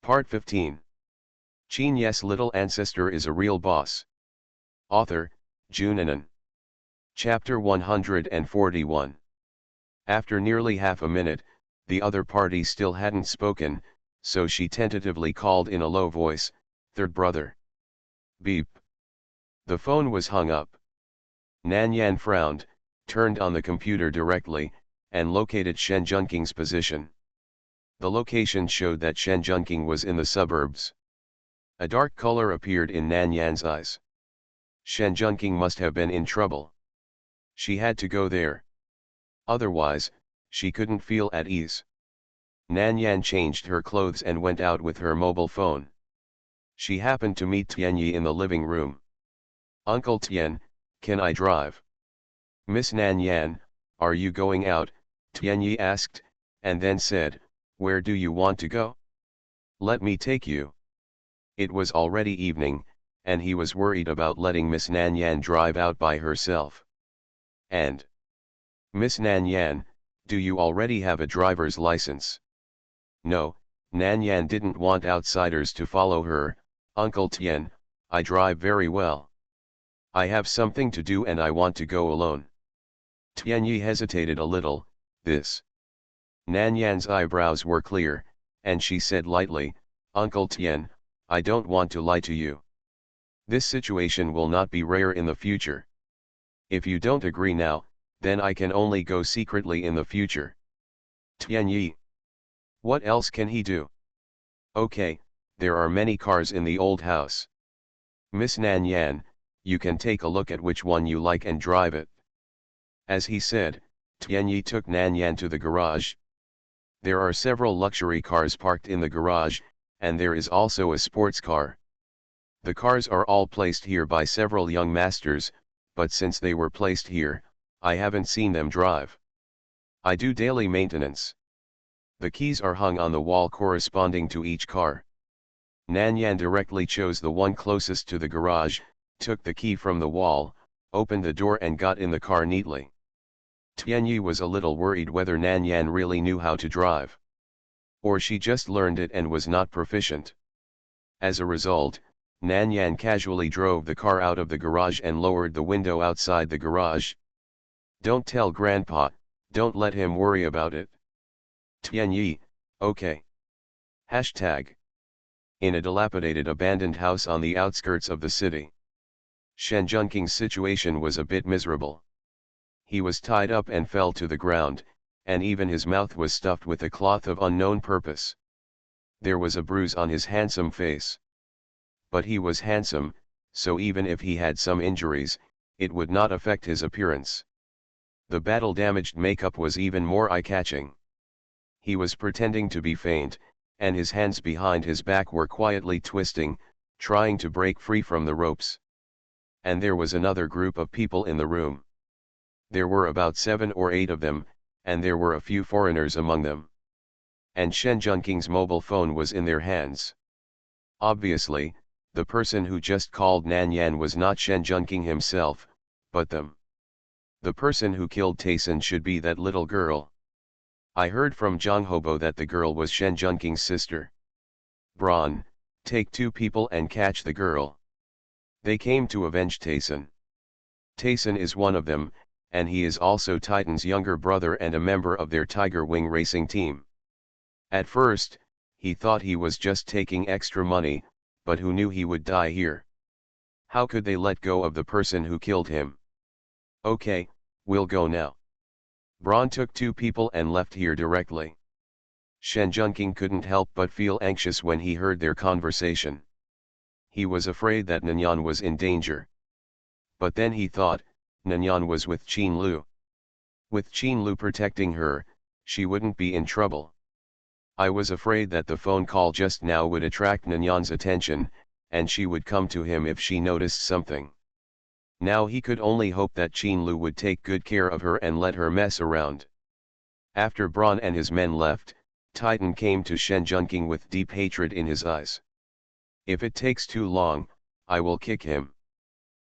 Part 15. Qin Ye's little ancestor is a real boss. Author, Junanan. Chapter 141. After nearly half a minute, the other party still hadn't spoken, so she tentatively called in a low voice, "Third brother." Beep. The phone was hung up. Nan Yan frowned, turned on the computer directly, and located Shen Junking's position. The location showed that Shen Junking was in the suburbs. A dark color appeared in Nan Yan's eyes. Shen Junking must have been in trouble. She had to go there. Otherwise, she couldn't feel at ease. Nan Yan changed her clothes and went out with her mobile phone. She happened to meet Qin Ye in the living room. "Uncle Tian, can I drive?" "Miss Nan Yan, are you going out?" Qin Ye asked, and then said, "Where do you want to go?" "Let me take you." It was already evening, and he was worried about letting Miss Nan Yan drive out by herself. "And Miss Nan Yan, do you already have a driver's license?" No, Nan Yan didn't want outsiders to follow her. "Uncle Tian, I drive very well. I have something to do and I want to go alone." Qin Ye hesitated a little. "This." Nan Yan's eyebrows were clear, and she said lightly, "Uncle Tian, I don't want to lie to you. This situation will not be rare in the future. If you don't agree now, then I can only go secretly in the future." Qin Ye. What else can he do? "Okay, there are many cars in the old house. Miss Nan Yan, you can take a look at which one you like and drive it." As he said, Qin Ye took Nan Yan to the garage. There are several luxury cars parked in the garage, and there is also a sports car. The cars are all placed here by several young masters, but since they were placed here, I haven't seen them drive. I do daily maintenance. The keys are hung on the wall corresponding to each car. Nan Yan directly chose the one closest to the garage, took the key from the wall, opened the door and got in the car neatly. Qin Ye was a little worried whether Nan Yan really knew how to drive. Or she just learned it and was not proficient. As a result, Nan Yan casually drove the car out of the garage and lowered the window outside the garage. "Don't tell Grandpa, don't let him worry about it." Qin Ye, "Okay." Hashtag. In a dilapidated abandoned house on the outskirts of the city. Shen Junking's situation was a bit miserable. He was tied up and fell to the ground, and even his mouth was stuffed with a cloth of unknown purpose. There was a bruise on his handsome face. But he was handsome, so even if he had some injuries, it would not affect his appearance. The battle-damaged makeup was even more eye-catching. He was pretending to be faint, and his hands behind his back were quietly twisting, trying to break free from the ropes. And there was another group of people in the room. There were about 7 or 8 of them, and there were a few foreigners among them. And Shen Junking's mobile phone was in their hands. Obviously, the person who just called Nan Yan was not Shen Junking himself, but them. The person who killed Tayson should be that little girl. I heard from Zhang Hobo that the girl was Shen Junking's sister. "Braun, take 2 people and catch the girl. They came to avenge Tayson. Tayson is one of them, and he is also Titan's younger brother and a member of their Tiger Wing racing team." At first, he thought he was just taking extra money, but who knew he would die here? How could they let go of the person who killed him? "Okay, we'll go now." Braun took 2 people and left here directly. Shen Junking couldn't help but feel anxious when he heard their conversation. He was afraid that Nanyan was in danger. But then he thought, Nanyan was with Qin Lu. With Qin Lu protecting her, she wouldn't be in trouble. I was afraid that the phone call just now would attract Nanyan's attention, and she would come to him if she noticed something. Now he could only hope that Qin Lu would take good care of her and let her mess around. After Braun and his men left, Titan came to Shen Junking with deep hatred in his eyes. "If it takes too long, I will kick him."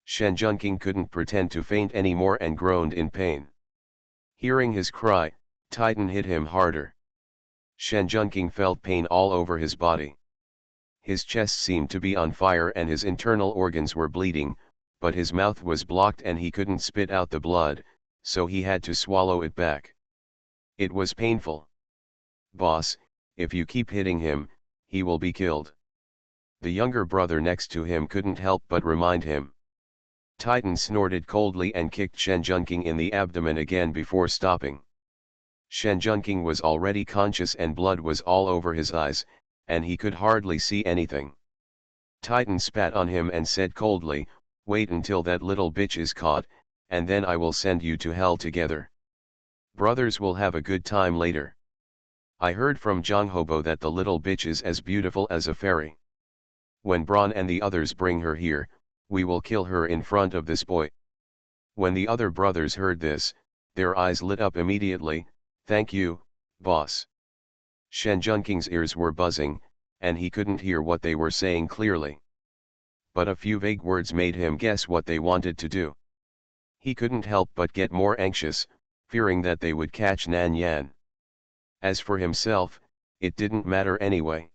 Shen Junking couldn't pretend to faint anymore and groaned in pain. Hearing his cry, Titan hit him harder. Shen Junking felt pain all over his body. His chest seemed to be on fire and his internal organs were bleeding, but his mouth was blocked and he couldn't spit out the blood, so he had to swallow it back. It was painful. "Boss, if you keep hitting him, he will be killed." The younger brother next to him couldn't help but remind him. Titan snorted coldly and kicked Shen Junking in the abdomen again before stopping. Shen Junking was already conscious and blood was all over his eyes, and he could hardly see anything. Titan spat on him and said coldly, "Wait until that little bitch is caught, and then I will send you to hell together. Brothers will have a good time later. I heard from Jonghobo that the little bitch is as beautiful as a fairy. When Braun and the others bring her here, we will kill her in front of this boy." When the other brothers heard this, their eyes lit up immediately. "Thank you, boss." Shen Junking's ears were buzzing, and he couldn't hear what they were saying clearly. But a few vague words made him guess what they wanted to do. He couldn't help but get more anxious, fearing that they would catch Nan Yan. As for himself, it didn't matter anyway.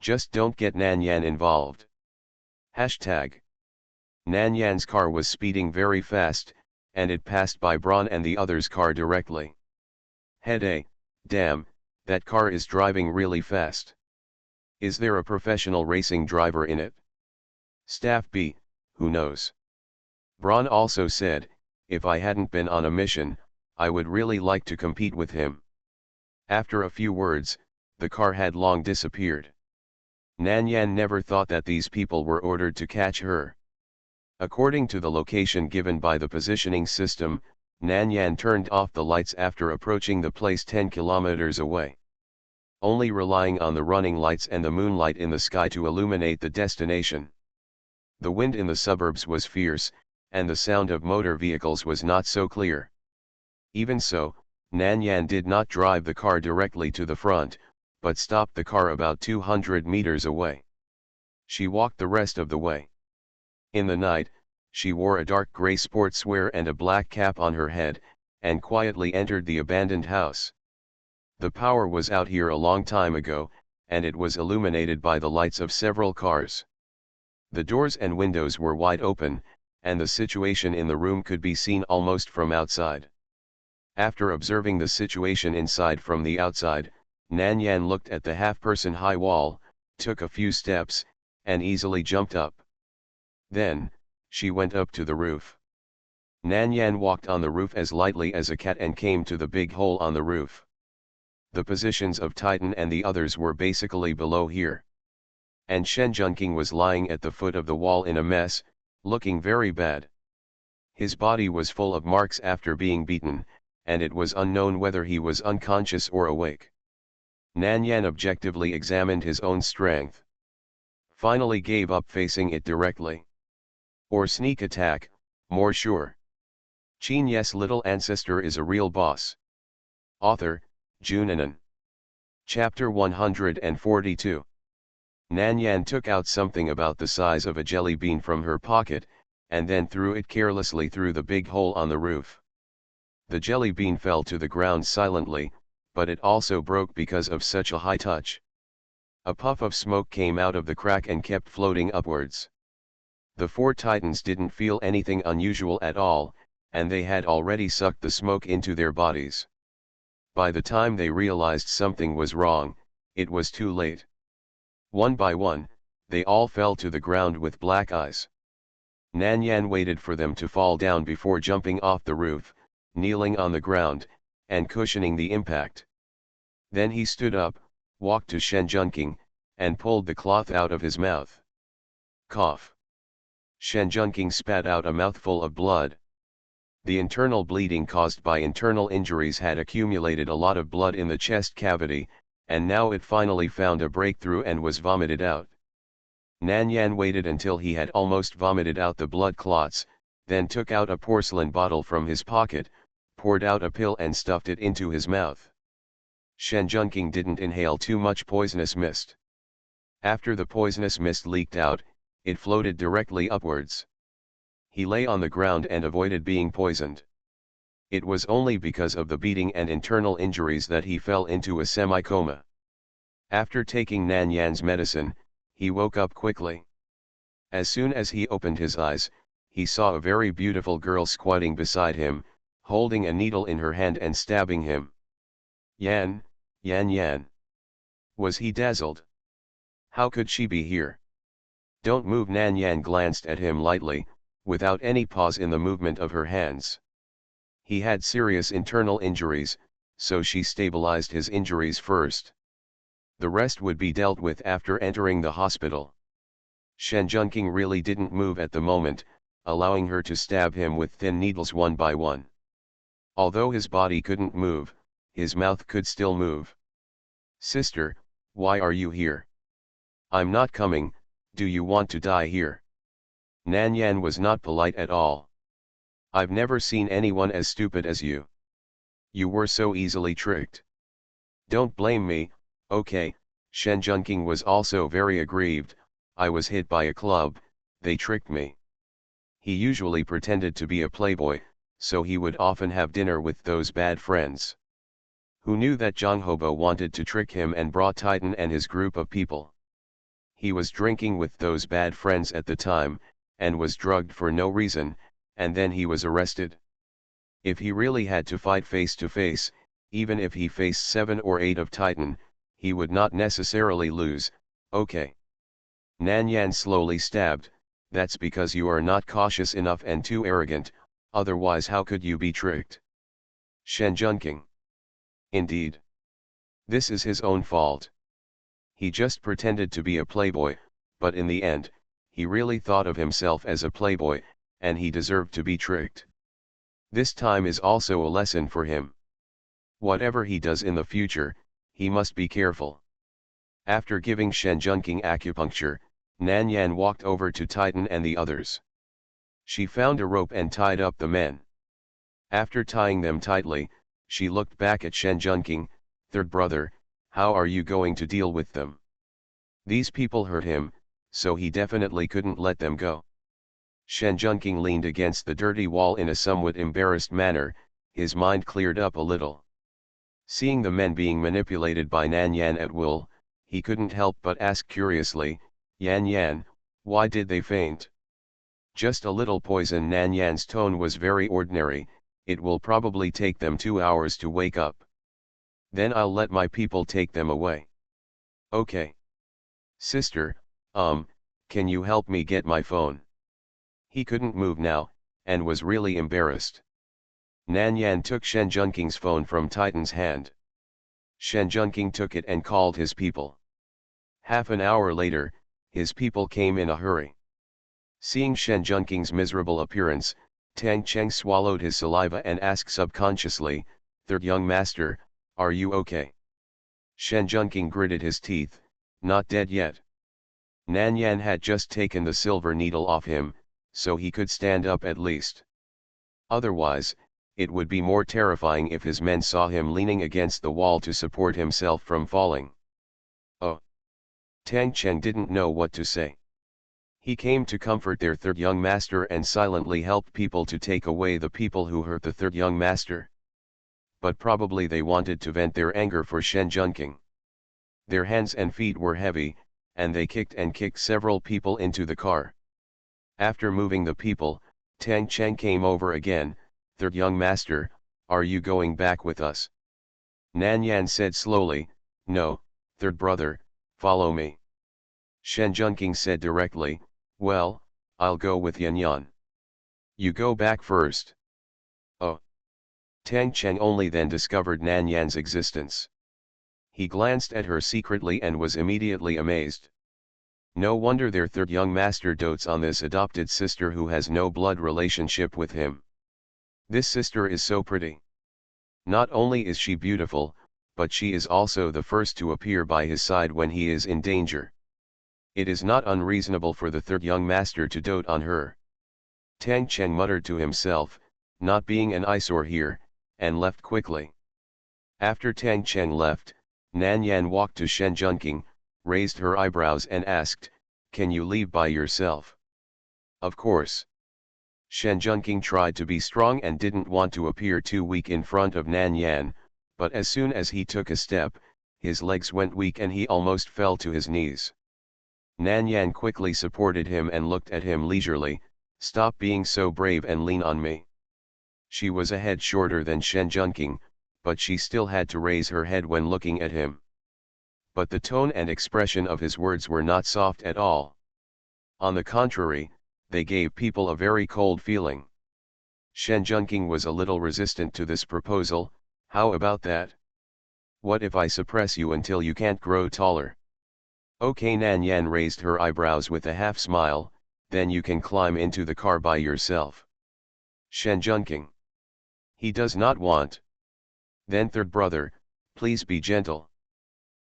Just don't get Nan Yan involved. Hashtag. Nan Yan's car was speeding very fast, and it passed by Braun and the other's car directly. "Hey, damn, that car is driving really fast. Is there a professional racing driver in it? Staff B, who knows?" Braun also said, "If I hadn't been on a mission, I would really like to compete with him." After a few words, the car had long disappeared. Nan Yan never thought that these people were ordered to catch her. According to the location given by the positioning system, Nan Yan turned off the lights after approaching the place 10 kilometers away. Only relying on the running lights and the moonlight in the sky to illuminate the destination. The wind in the suburbs was fierce, and the sound of motor vehicles was not so clear. Even so, Nan Yan did not drive the car directly to the front, but stopped the car about 200 meters away. She walked the rest of the way. In the night, she wore a dark gray sportswear and a black cap on her head, and quietly entered the abandoned house. The power was out here a long time ago, and it was illuminated by the lights of several cars. The doors and windows were wide open, and the situation in the room could be seen almost from outside. After observing the situation inside from the outside, Nan Yan looked at the half-person high wall, took a few steps, and easily jumped up. Then, she went up to the roof. Nan Yan walked on the roof as lightly as a cat and came to the big hole on the roof. The positions of Titan and the others were basically below here. And Shen Junking was lying at the foot of the wall in a mess, looking very bad. His body was full of marks after being beaten, and it was unknown whether he was unconscious or awake. Nan Yan objectively examined his own strength. Finally gave up facing it directly. Or sneak attack, more sure. Qin Ye's little ancestor is a real boss. Author, Junanan. Chapter 142. Nan Yan took out something about the size of a jelly bean from her pocket, and then threw it carelessly through the big hole on the roof. The jelly bean fell to the ground silently, but it also broke because of such a high touch. A puff of smoke came out of the crack and kept floating upwards. The four titans didn't feel anything unusual at all, and they had already sucked the smoke into their bodies. By the time they realized something was wrong, it was too late. One by one, they all fell to the ground with black eyes. Nan Yan waited for them to fall down before jumping off the roof, kneeling on the ground, and cushioning the impact. Then he stood up, walked to Shen Junking, and pulled the cloth out of his mouth. Cough. Shen Junking spat out a mouthful of blood. The internal bleeding caused by internal injuries had accumulated a lot of blood in the chest cavity, and now it finally found a breakthrough and was vomited out. Nan Yan waited until he had almost vomited out the blood clots, then took out a porcelain bottle from his pocket, poured out a pill and stuffed it into his mouth. Shen Junking didn't inhale too much poisonous mist. After the poisonous mist leaked out, it floated directly upwards. He lay on the ground and avoided being poisoned. It was only because of the beating and internal injuries that he fell into a semi-coma. After taking Nan Yan's medicine, He woke up quickly. As soon as he opened his eyes, he saw a very beautiful girl squatting beside him, holding a needle in her hand and stabbing him. Yan, Yan Yan. Was he dazzled? How could she be here? Don't move. Nan Yan glanced at him lightly, without any pause in the movement of her hands. He had serious internal injuries, so she stabilized his injuries first. The rest would be dealt with after entering the hospital. Shen Junqing really didn't move at the moment, allowing her to stab him with thin needles one by one. Although his body couldn't move, his mouth could still move. Sister, why are you here? I'm not coming. Do you want to die here? Nan Yan was not polite at all. I've never seen anyone as stupid as you. You were so easily tricked. Don't blame me, okay. Shen Junqing was also very aggrieved. I was hit by a club, they tricked me. He usually pretended to be a playboy, so he would often have dinner with those bad friends. Who knew that Zhang Hobo wanted to trick him and brought Titan and his group of people? He was drinking with those bad friends at the time, and was drugged for no reason, and then he was arrested. If he really had to fight face to face, even if he faced 7 or 8 of Titan, he would not necessarily lose, okay. Nan Yan slowly stabbed. That's because you are not cautious enough and too arrogant, otherwise how could you be tricked? Shen Junqing. Indeed. This is his own fault. He just pretended to be a playboy, but in the end, he really thought of himself as a playboy, and he deserved to be tricked. This time is also a lesson for him. Whatever he does in the future, he must be careful. After giving Shen Junqing acupuncture, Nan Yan walked over to Titan and the others. She found a rope and tied up the men. After tying them tightly, she looked back at Shen Junqing. Third brother, how are you going to deal with them? These people hurt him, so he definitely couldn't let them go. Shen Junqing leaned against the dirty wall in a somewhat embarrassed manner. His mind cleared up a little. Seeing the men being manipulated by Nan Yan at will, he couldn't help but ask curiously, Yan Yan, why did they faint? Just a little poison. Nan Yan's tone was very ordinary. It will probably take them 2 hours to wake up. Then I'll let my people take them away. Okay. Sister, can you help me get my phone? He couldn't move now, and was really embarrassed. Nan Yan took Shen Junqing's phone from Titan's hand. Shen Junqing took it and called his people. Half an hour later, his people came in a hurry. Seeing Shen Junqing's miserable appearance, Tang Cheng swallowed his saliva and asked subconsciously, Third young master, are you okay? Shen Junqing gritted his teeth, not dead yet. Nan Yan had just taken the silver needle off him, so he could stand up at least. Otherwise, it would be more terrifying if his men saw him leaning against the wall to support himself from falling. Oh! Tang Cheng didn't know what to say. He came to comfort their third young master and silently help people to take away the people who hurt the third young master. But probably they wanted to vent their anger for Shen Junqing. Their hands and feet were heavy, and they kicked and kicked several people into the car. After moving the people, Tang Cheng came over again. Third young master, are you going back with us? Nan Yan said slowly, no, third brother, follow me. Shen Junqing said directly, well, I'll go with Yan Yan. You go back first. Oh. Tang Cheng only then discovered Nan Yan's existence. He glanced at her secretly and was immediately amazed. No wonder their third young master dotes on this adopted sister who has no blood relationship with him. This sister is so pretty. Not only is she beautiful, but she is also the first to appear by his side when he is in danger. It is not unreasonable for the third young master to dote on her. Tang Cheng muttered to himself, not being an eyesore here, and left quickly. After Tang Cheng left, Nan Yan walked to Shen Junqing, raised her eyebrows and asked, can you leave by yourself? Of course. Shen Junqing tried to be strong and didn't want to appear too weak in front of Nan Yan, but as soon as he took a step, his legs went weak and he almost fell to his knees. Nan Yan quickly supported him and looked at him leisurely. Stop being so brave and lean on me. She was a head shorter than Shen Junqing, but she still had to raise her head when looking at him. But the tone and expression of his words were not soft at all. On the contrary, they gave people a very cold feeling. Shen Junqing was a little resistant to this proposal. How about that? What if I suppress you until you can't grow taller? Okay, Nan Yan raised her eyebrows with a half smile, then you can climb into the car by yourself. Shen Junqing. He does not want. Then third brother, please be gentle.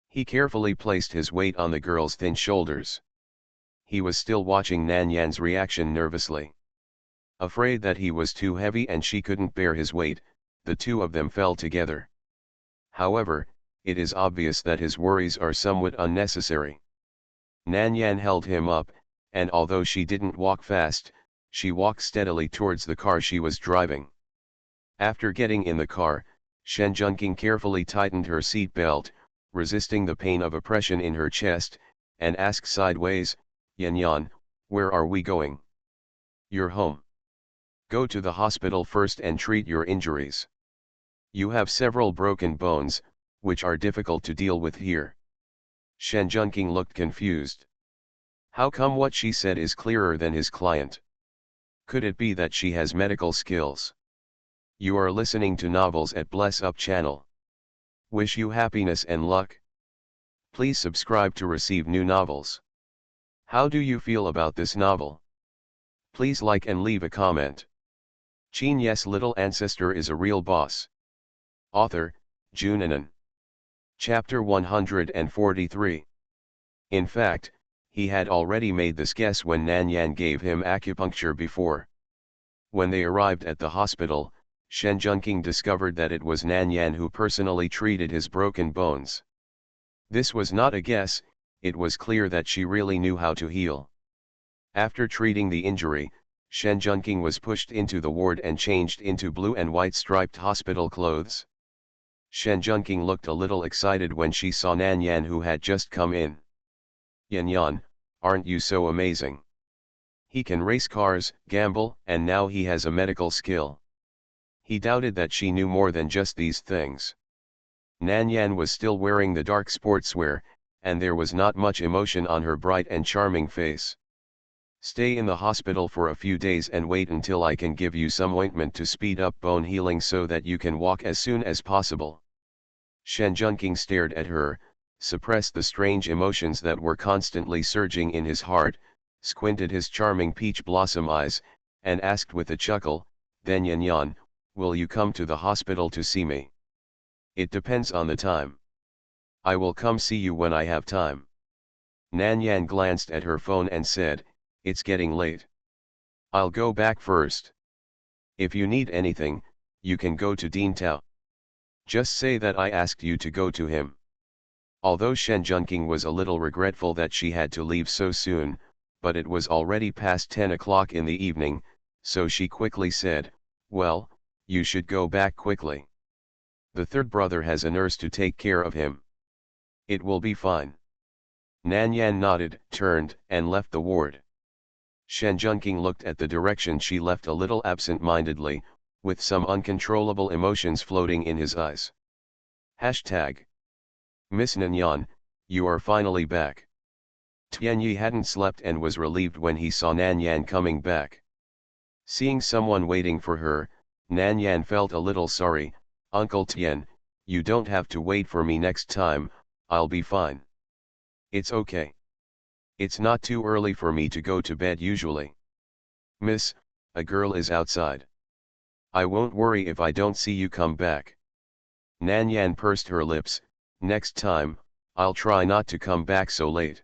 He carefully placed his weight on the girl's thin shoulders. He was still watching Nan Yan's reaction nervously. Afraid that he was too heavy and she couldn't bear his weight, the two of them fell together. However, it is obvious that his worries are somewhat unnecessary. Nan Yan held him up, and although she didn't walk fast, she walked steadily towards the car she was driving. After getting in the car, Shen Junqing carefully tightened her seat belt, resisting the pain of oppression in her chest, and asked sideways, Yan Yan, where are we going? You're home. Go to the hospital first and treat your injuries. You have several broken bones, which are difficult to deal with here. Shen Junqing looked confused. How come what she said is clearer than his client? Could it be that she has medical skills? You are listening to novels at Bless Up channel. Wish you happiness and luck. Please subscribe to receive new novels. How do you feel about this novel? Please like and leave a comment. Qin Ye's little ancestor is a real boss. Author, Junanan. Chapter 143. In fact, he had already made this guess when Nan Yan gave him acupuncture before. When they arrived at the hospital, Shen Junqing discovered that it was Nan Yan who personally treated his broken bones. This was not a guess, it was clear that she really knew how to heal. After treating the injury, Shen Junqing was pushed into the ward and changed into blue and white striped hospital clothes. Shen Junqing looked a little excited when she saw Nan Yan who had just come in. Yan Yan, aren't you so amazing? He can race cars, gamble, and now he has a medical skill. He doubted that she knew more than just these things. Nan Yan was still wearing the dark sportswear, and there was not much emotion on her bright and charming face. Stay in the hospital for a few days and wait until I can give you some ointment to speed up bone healing so that you can walk as soon as possible. Shen Junqing stared at her, suppressed the strange emotions that were constantly surging in his heart, squinted his charming peach blossom eyes, and asked with a chuckle, then Yan Yan, will you come to the hospital to see me? It depends on the time. I will come see you when I have time. Nan Yan glanced at her phone and said, it's getting late. I'll go back first. If you need anything, you can go to Dean Tao. Just say that I asked you to go to him. Although Shen Junqing was a little regretful that she had to leave so soon, but it was already past 10 o'clock in the evening, so she quickly said, well, you should go back quickly. The third brother has a nurse to take care of him. It will be fine. Nan Yan nodded, turned, and left the ward. Shen Junqing looked at the direction she left a little absent-mindedly, with some uncontrollable emotions floating in his eyes. Hashtag. Miss Nan Yan, you are finally back. Qin Ye hadn't slept and was relieved when he saw Nan Yan coming back. Seeing someone waiting for her, Nan Yan felt a little sorry. Uncle Tian, you don't have to wait for me next time, I'll be fine. It's okay. It's not too early for me to go to bed usually. Miss, a girl is outside. I won't worry if I don't see you come back. Nan Yan pursed her lips, next time, I'll try not to come back so late.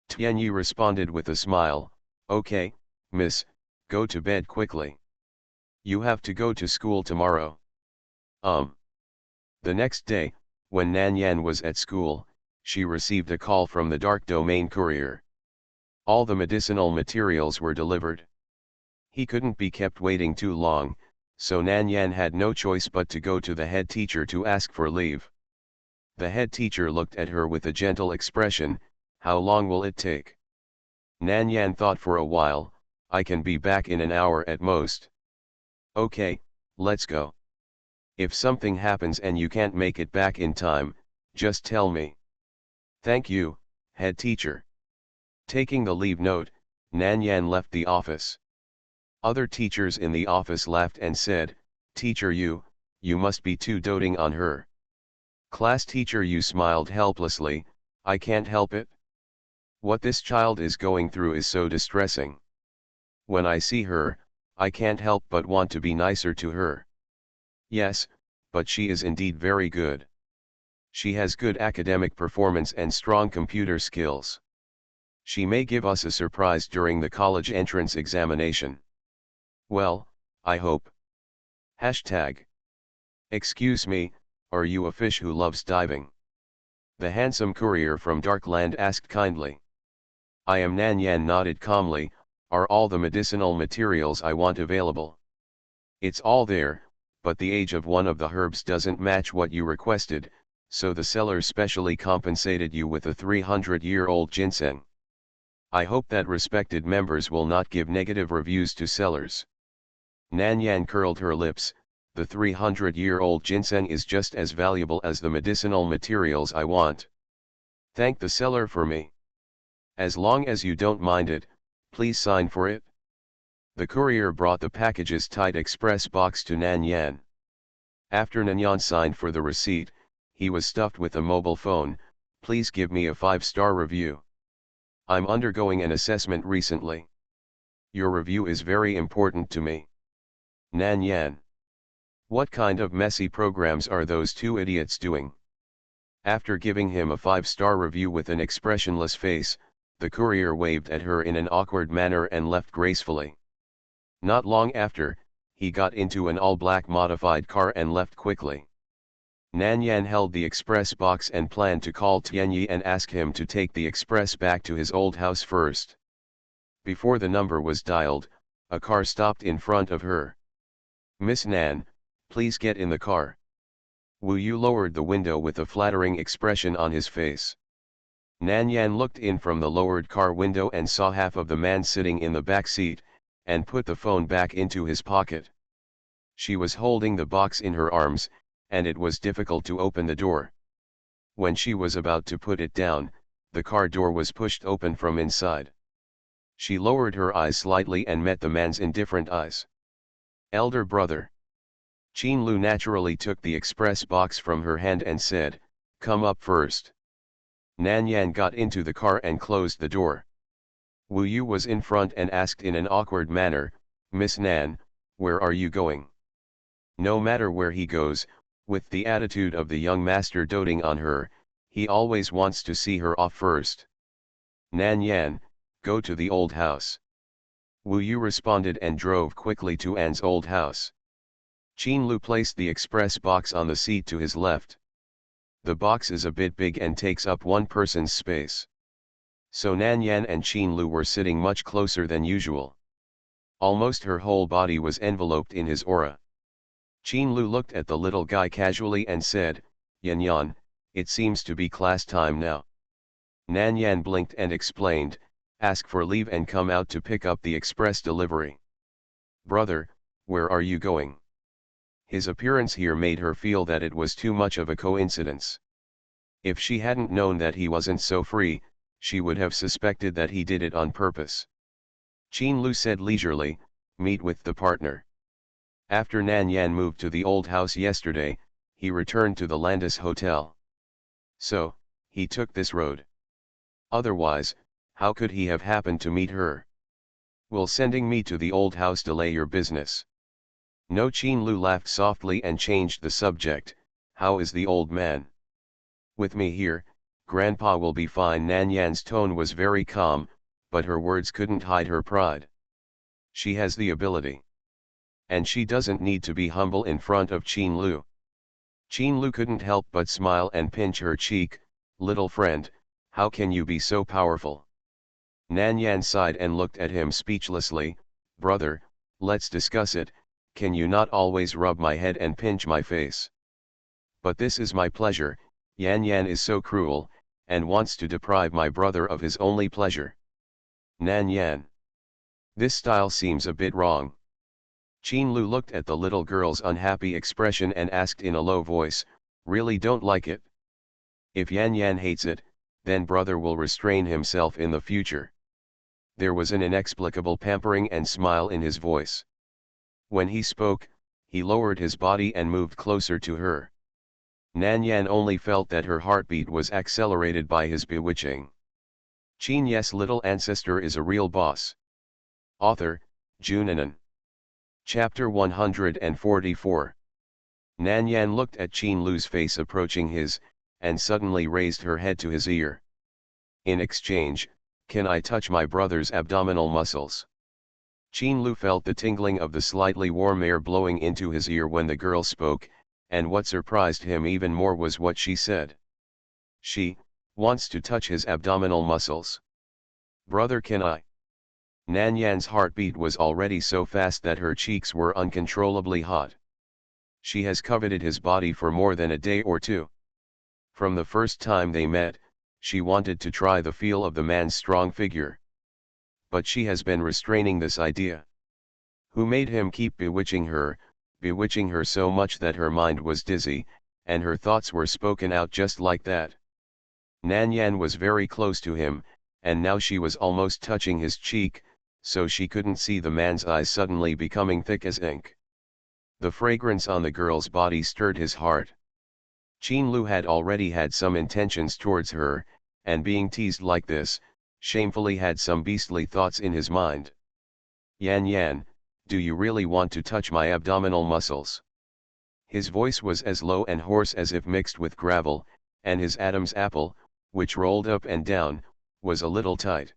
Qin Ye responded with a smile, okay, miss, go to bed quickly. You have to go to school tomorrow. The next day, when Nan Yan was at school, she received a call from the Dark Domain courier. All the medicinal materials were delivered. He couldn't be kept waiting too long, so Nan Yan had no choice but to go to the head teacher to ask for leave. The head teacher looked at her with a gentle expression, how long will it take? Nan Yan thought for a while, I can be back in an hour at most. Okay, let's go. If something happens and you can't make it back in time, just tell me. Thank you, head teacher. Taking the leave note, Nan Yan left the office. Other teachers in the office laughed and said, Teacher you must be too doting on her. Class teacher Yu smiled helplessly, I can't help it. What this child is going through is so distressing. When I see her, I can't help but want to be nicer to her. Yes, but she is indeed very good. She has good academic performance and strong computer skills. She may give us a surprise during the college entrance examination. Well, I hope. Hashtag. Excuse me, are you a fish who loves diving? The handsome courier from Darkland asked kindly. I am. Nan Yan nodded calmly, are all the medicinal materials I want available? It's all there, but the age of one of the herbs doesn't match what you requested, so the seller specially compensated you with a 300-year-old ginseng. I hope that respected members will not give negative reviews to sellers. Nan Yan curled her lips, the 300-year-old ginseng is just as valuable as the medicinal materials I want. Thank the seller for me. As long as you don't mind it, please sign for it. The courier brought the package's tight express box to Nan Yan. After Nan Yan signed for the receipt, he was stuffed with a mobile phone, please give me a 5-star review. I'm undergoing an assessment recently. Your review is very important to me. Nan Yan. What kind of messy programs are those two idiots doing? After giving him a 5-star review with an expressionless face, the courier waved at her in an awkward manner and left gracefully. Not long after, he got into an all-black modified car and left quickly. Nan Yan held the express box and planned to call Qin Ye and ask him to take the express back to his old house first. Before the number was dialed, a car stopped in front of her. Miss Nan, please get in the car. Wu Yu lowered the window with a flattering expression on his face. Nan Yan looked in from the lowered car window and saw half of the man sitting in the back seat, and put the phone back into his pocket. She was holding the box in her arms, and it was difficult to open the door. When she was about to put it down, the car door was pushed open from inside. She lowered her eyes slightly and met the man's indifferent eyes. Elder brother. Qin Lu naturally took the express box from her hand and said, come up first. Nan Yan got into the car and closed the door. Wu Yu was in front and asked in an awkward manner, Miss Nan, where are you going? No matter where he goes, with the attitude of the young master doting on her, he always wants to see her off first. Nan Yan, go to the old house. Wu Yu responded and drove quickly to An's old house. Qin Lu placed the express box on the seat to his left. The box is a bit big and takes up one person's space. So Nan Yan and Qin Lu were sitting much closer than usual. Almost her whole body was enveloped in his aura. Qin Lu looked at the little guy casually and said, Yan Yan, it seems to be class time now. Nan Yan blinked and explained, ask for leave and come out to pick up the express delivery. Brother, where are you going? His appearance here made her feel that it was too much of a coincidence. If she hadn't known that he wasn't so free, she would have suspected that he did it on purpose. Qin Lu said leisurely, meet with the partner. After Nan Yan moved to the old house yesterday, he returned to the Landis Hotel. So, he took this road. Otherwise, how could he have happened to meet her? Will sending me to the old house delay your business? No. Qin Lu laughed softly and changed the subject, how is the old man? With me here, Grandpa will be fine. Nan Yan's tone was very calm, but her words couldn't hide her pride. She has the ability. And she doesn't need to be humble in front of Qin Lu. Qin Lu couldn't help but smile and pinch her cheek, little friend, how can you be so powerful? Nan Yan sighed and looked at him speechlessly, brother, let's discuss it, can you not always rub my head and pinch my face? But this is my pleasure, Yan Yan is so cruel, and wants to deprive my brother of his only pleasure. Nan Yan. This style seems a bit wrong. Qin Lu looked at the little girl's unhappy expression and asked in a low voice, really don't like it? If Yan Yan hates it, then brother will restrain himself in the future. There was an inexplicable pampering and smile in his voice. When he spoke, he lowered his body and moved closer to her. Nan Yan only felt that her heartbeat was accelerated by his bewitching. Qin Ye's little ancestor is a real boss. Author, Junanan. Chapter 144. Nan Yan looked at Qin Lu's face approaching his, and suddenly raised her head to his ear. In exchange, can I touch my brother's abdominal muscles? Qin Lu felt the tingling of the slightly warm air blowing into his ear when the girl spoke, and what surprised him even more was what she said. She wants to touch his abdominal muscles. Brother, can I? Nan Yan's heartbeat was already so fast that her cheeks were uncontrollably hot. She has coveted his body for more than a day or two. From the first time they met, she wanted to try the feel of the man's strong figure. But she has been restraining this idea. Who made him keep bewitching her so much that her mind was dizzy, and her thoughts were spoken out just like that? Nan Yan was very close to him, and now she was almost touching his cheek, so she couldn't see the man's eyes suddenly becoming thick as ink. The fragrance on the girl's body stirred his heart. Qin Lu had already had some intentions towards her, and being teased like this, shamefully had some beastly thoughts in his mind. Yan Yan, do you really want to touch my abdominal muscles? His voice was as low and hoarse as if mixed with gravel, and his Adam's apple, which rolled up and down, was a little tight.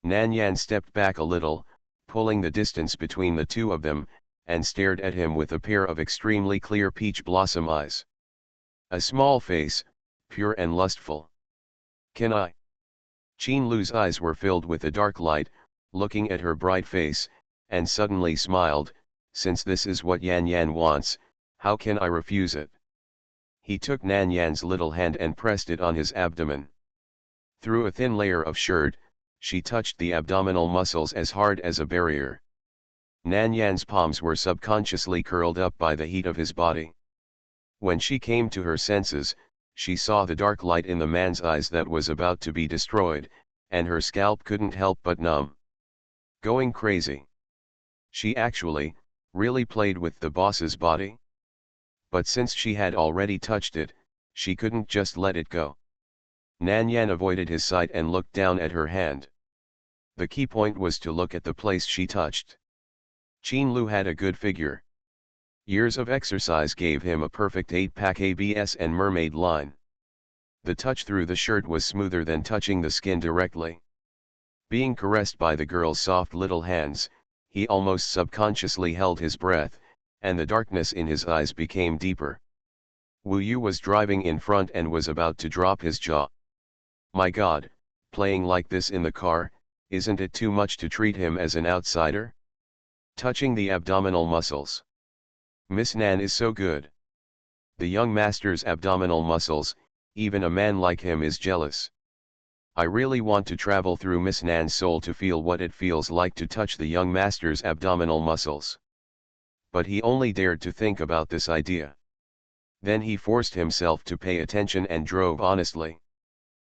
Nan Yan stepped back a little, pulling the distance between the two of them, and stared at him with a pair of extremely clear peach blossom eyes. A small face, pure and lustful. Can I? Qin Lu's eyes were filled with a dark light, looking at her bright face, and suddenly smiled, since this is what Yan Yan wants, how can I refuse it? He took Nan Yan's little hand and pressed it on his abdomen. Through a thin layer of shirt, she touched the abdominal muscles as hard as a barrier. Nan Yan's palms were subconsciously curled up by the heat of his body. When she came to her senses, she saw the dark light in the man's eyes that was about to be destroyed, and her scalp couldn't help but numb. Going crazy. She actually, really played with the boss's body? But since she had already touched it, she couldn't just let it go. Nan Yan avoided his sight and looked down at her hand. The key point was to look at the place she touched. Qin Lu had a good figure. Years of exercise gave him a perfect 8-pack abs and mermaid line. The touch through the shirt was smoother than touching the skin directly. Being caressed by the girl's soft little hands, he almost subconsciously held his breath, and the darkness in his eyes became deeper. Wu Yu was driving in front and was about to drop his jaw. My God, playing like this in the car, isn't it too much to treat him as an outsider? Touching the abdominal muscles. Miss Nan is so good. The young master's abdominal muscles, even a man like him is jealous. I really want to travel through Miss Nan's soul to feel what it feels like to touch the young master's abdominal muscles. But he only dared to think about this idea. Then he forced himself to pay attention and drove honestly.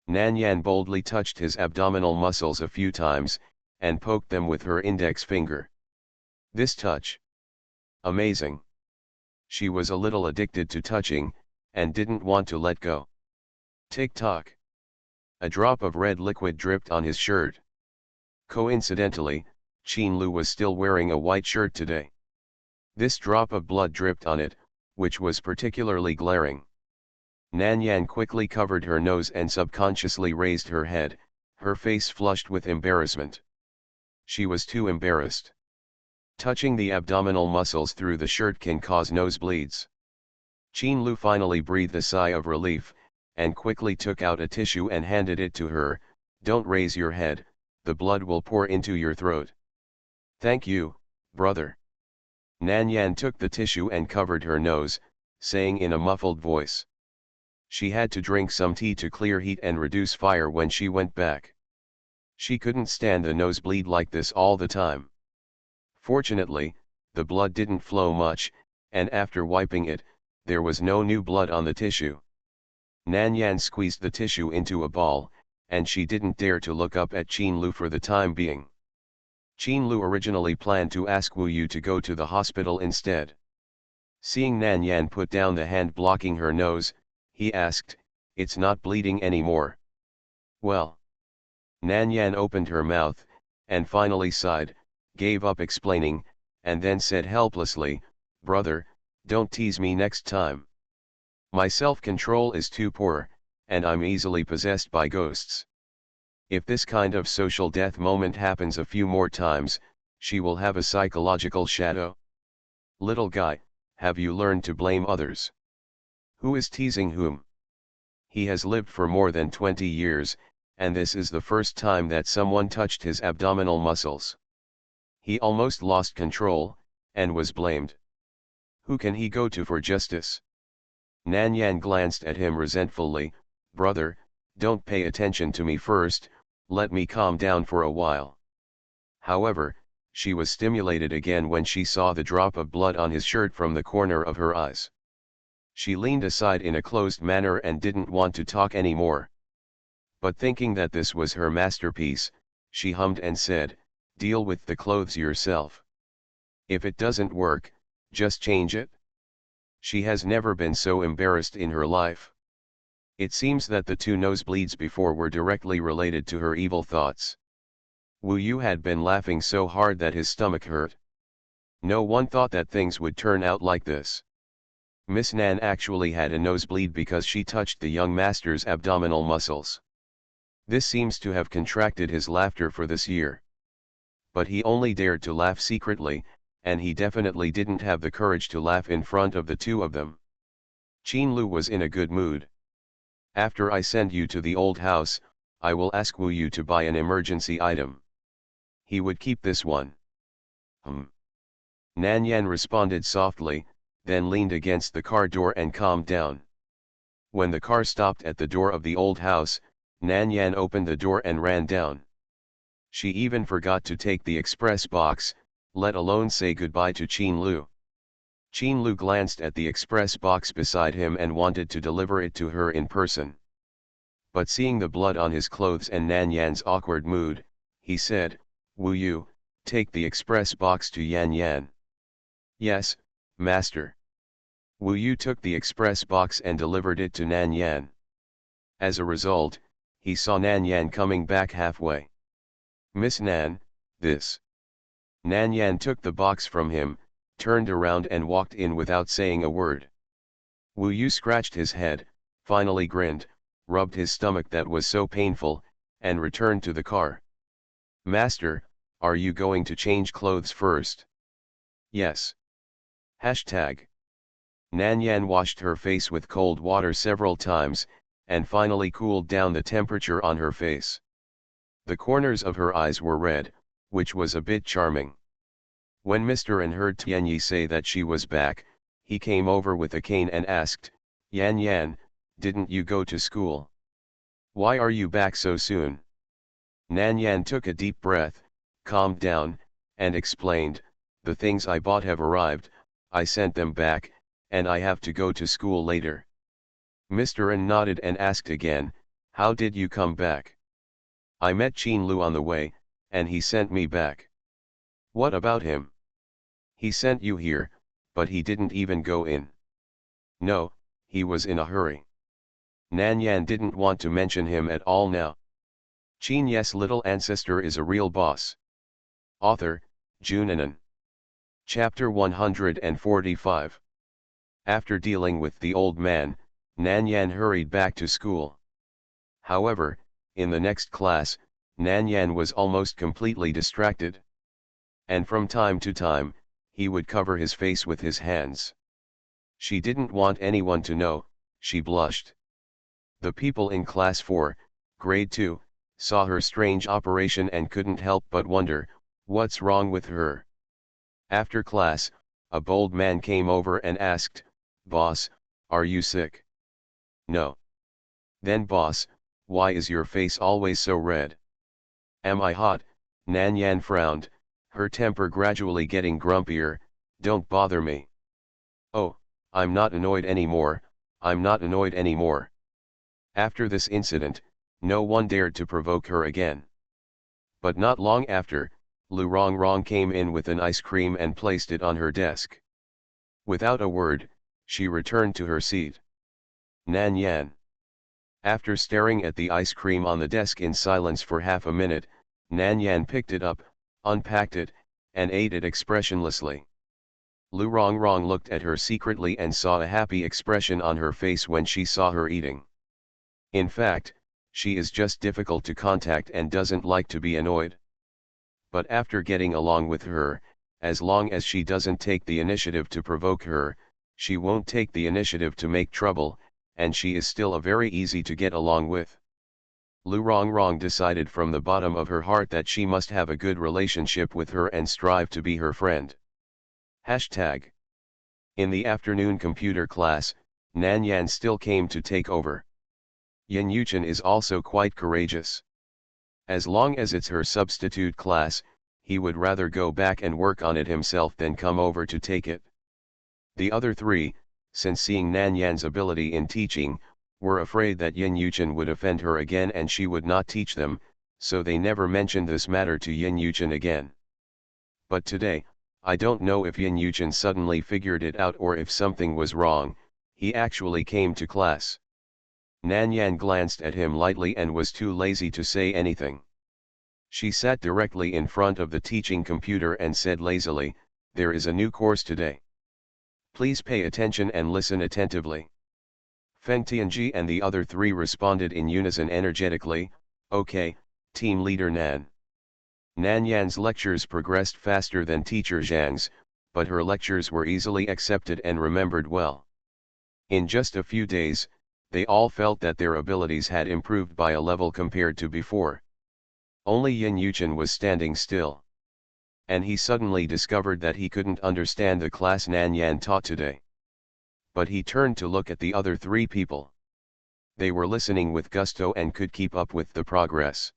Nan Yan boldly touched his abdominal muscles a few times, and poked them with her index finger. This touch. Amazing. She was a little addicted to touching, and didn't want to let go. Tick-tock. A drop of red liquid dripped on his shirt. Coincidentally, Qin Lu was still wearing a white shirt today. This drop of blood dripped on it, which was particularly glaring. Nan Yan quickly covered her nose and subconsciously raised her head, her face flushed with embarrassment. She was too embarrassed. Touching the abdominal muscles through the shirt can cause nosebleeds. Qin Lu finally breathed a sigh of relief, and quickly took out a tissue and handed it to her. Don't raise your head, the blood will pour into your throat. Thank you, brother. Nan Yan took the tissue and covered her nose, saying in a muffled voice. She had to drink some tea to clear heat and reduce fire when she went back. She couldn't stand a nosebleed like this all the time. Fortunately, the blood didn't flow much, and after wiping it, there was no new blood on the tissue. Nan Yan squeezed the tissue into a ball, and she didn't dare to look up at Qin Lu for the time being. Qin Lu originally planned to ask Wu Yu to go to the hospital instead. Seeing Nan Yan put down the hand blocking her nose, he asked, "It's not bleeding anymore?" "Well." Nan Yan opened her mouth, and finally sighed, gave up explaining, and then said helplessly, "Brother, don't tease me next time. My self-control is too poor, and I'm easily possessed by ghosts. If this kind of social death moment happens a few more times, she will have a psychological shadow. Little guy, have you learned to blame others? Who is teasing whom? He has lived for more than 20 years, and this is the first time that someone touched his abdominal muscles. He almost lost control, and was blamed. Who can he go to for justice?" Nan Yan glanced at him resentfully. "Brother, don't pay attention to me first, let me calm down for a while." However, she was stimulated again when she saw the drop of blood on his shirt from the corner of her eyes. She leaned aside in a closed manner and didn't want to talk anymore. But thinking that this was her masterpiece, she hummed and said, "Deal with the clothes yourself. If it doesn't work, just change it." She has never been so embarrassed in her life. It seems that the two nosebleeds before were directly related to her evil thoughts. Wu Yu had been laughing so hard that his stomach hurt. No one thought that things would turn out like this. Miss Nan actually had a nosebleed because she touched the young master's abdominal muscles. This seems to have contracted his laughter for this year. But he only dared to laugh secretly, and he definitely didn't have the courage to laugh in front of the two of them. Qin Lu was in a good mood. "After I send you to the old house, I will ask Wu Yu to buy an emergency item. He would keep this one." Nan Yan responded softly, then leaned against the car door and calmed down. When the car stopped at the door of the old house, Nan Yan opened the door and ran down. She even forgot to take the express box, let alone say goodbye to Qin Lu. Qin Lu glanced at the express box beside him and wanted to deliver it to her in person. But seeing the blood on his clothes and Nan Yan's awkward mood, he said, "Wu Yu, take the express box to Yan Yan." "Yes, master." Wu Yu took the express box and delivered it to Nan Yan. As a result, he saw Nan Yan coming back halfway. "Miss Nan, this." Nan Yan took the box from him, turned around and walked in without saying a word. Wu Yu scratched his head, finally grinned, rubbed his stomach that was so painful, and returned to the car. "Master, are you going to change clothes first?" "Yes." Hashtag. Nan Yan washed her face with cold water several times, and finally cooled down the temperature on her face. The corners of her eyes were red, which was a bit charming. When Mr. An heard Qin Ye say that she was back, he came over with a cane and asked, "Yan Yan, didn't you go to school? Why are you back so soon?" Nan Yan took a deep breath, calmed down, and explained, "The things I bought have arrived, I sent them back, and I have to go to school later." Mr. An nodded and asked again, "How did you come back?" "I met Qin Lu on the way, and he sent me back." "What about him?" "He sent you here, but he didn't even go in." "No, he was in a hurry." Nan Yan didn't want to mention him at all now. Qin Ye's little ancestor is a real boss. Author, Junanan. Chapter 145. After dealing with the old man, Nan Yan hurried back to school. However, in the next class, Nan Yan was almost completely distracted. And from time to time, he would cover his face with his hands. She didn't want anyone to know, she blushed. The people in class 4, grade 2, saw her strange operation and couldn't help but wonder, what's wrong with her? After class, a bold man came over and asked, "Boss, are you sick?" "No." "Then boss, why is your face always so red?" Am I hot? Nan Yan frowned, her temper gradually getting grumpier. Don't bother me. Oh, I'm not annoyed anymore, I'm not annoyed anymore. After this incident, no one dared to provoke her again. But not long after, Lu Rongrong came in with an ice cream and placed it on her desk. Without a word, she returned to her seat. Nan Yan. After staring at the ice cream on the desk in silence for half a minute, Nan Yan picked it up, unpacked it, and ate it expressionlessly. Lu Rongrong looked at her secretly and saw a happy expression on her face when she saw her eating. In fact, she is just difficult to contact and doesn't like to be annoyed. But after getting along with her, as long as she doesn't take the initiative to provoke her, she won't take the initiative to make trouble, and she is still a very easy to get along with. Lu Rongrong decided from the bottom of her heart that she must have a good relationship with her and strive to be her friend. Hashtag. In the afternoon computer class, Nan Yan still came to take over. Yin Yuchen is also quite courageous. As long as it's her substitute class, he would rather go back and work on it himself than come over to take it. The other three, since seeing Nan Yan's ability in teaching, were afraid that Yin Yuchen would offend her again and she would not teach them, so they never mentioned this matter to Yin Yuchen again. But today, I don't know if Yin Yuchen suddenly figured it out or if something was wrong, he actually came to class. Nan Yan glanced at him lightly and was too lazy to say anything. She sat directly in front of the teaching computer and said lazily, "There is a new course today. Please pay attention and listen attentively." Feng Tianji and the other three responded in unison energetically, "Okay, team leader Nan." Nan Yan's lectures progressed faster than teacher Zhang's, but her lectures were easily accepted and remembered well. In just a few days, they all felt that their abilities had improved by a level compared to before. Only Yin Yuchen was standing still. And he suddenly discovered that he couldn't understand the class Nan Yan taught today. But he turned to look at the other three people. They were listening with gusto and could keep up with the progress.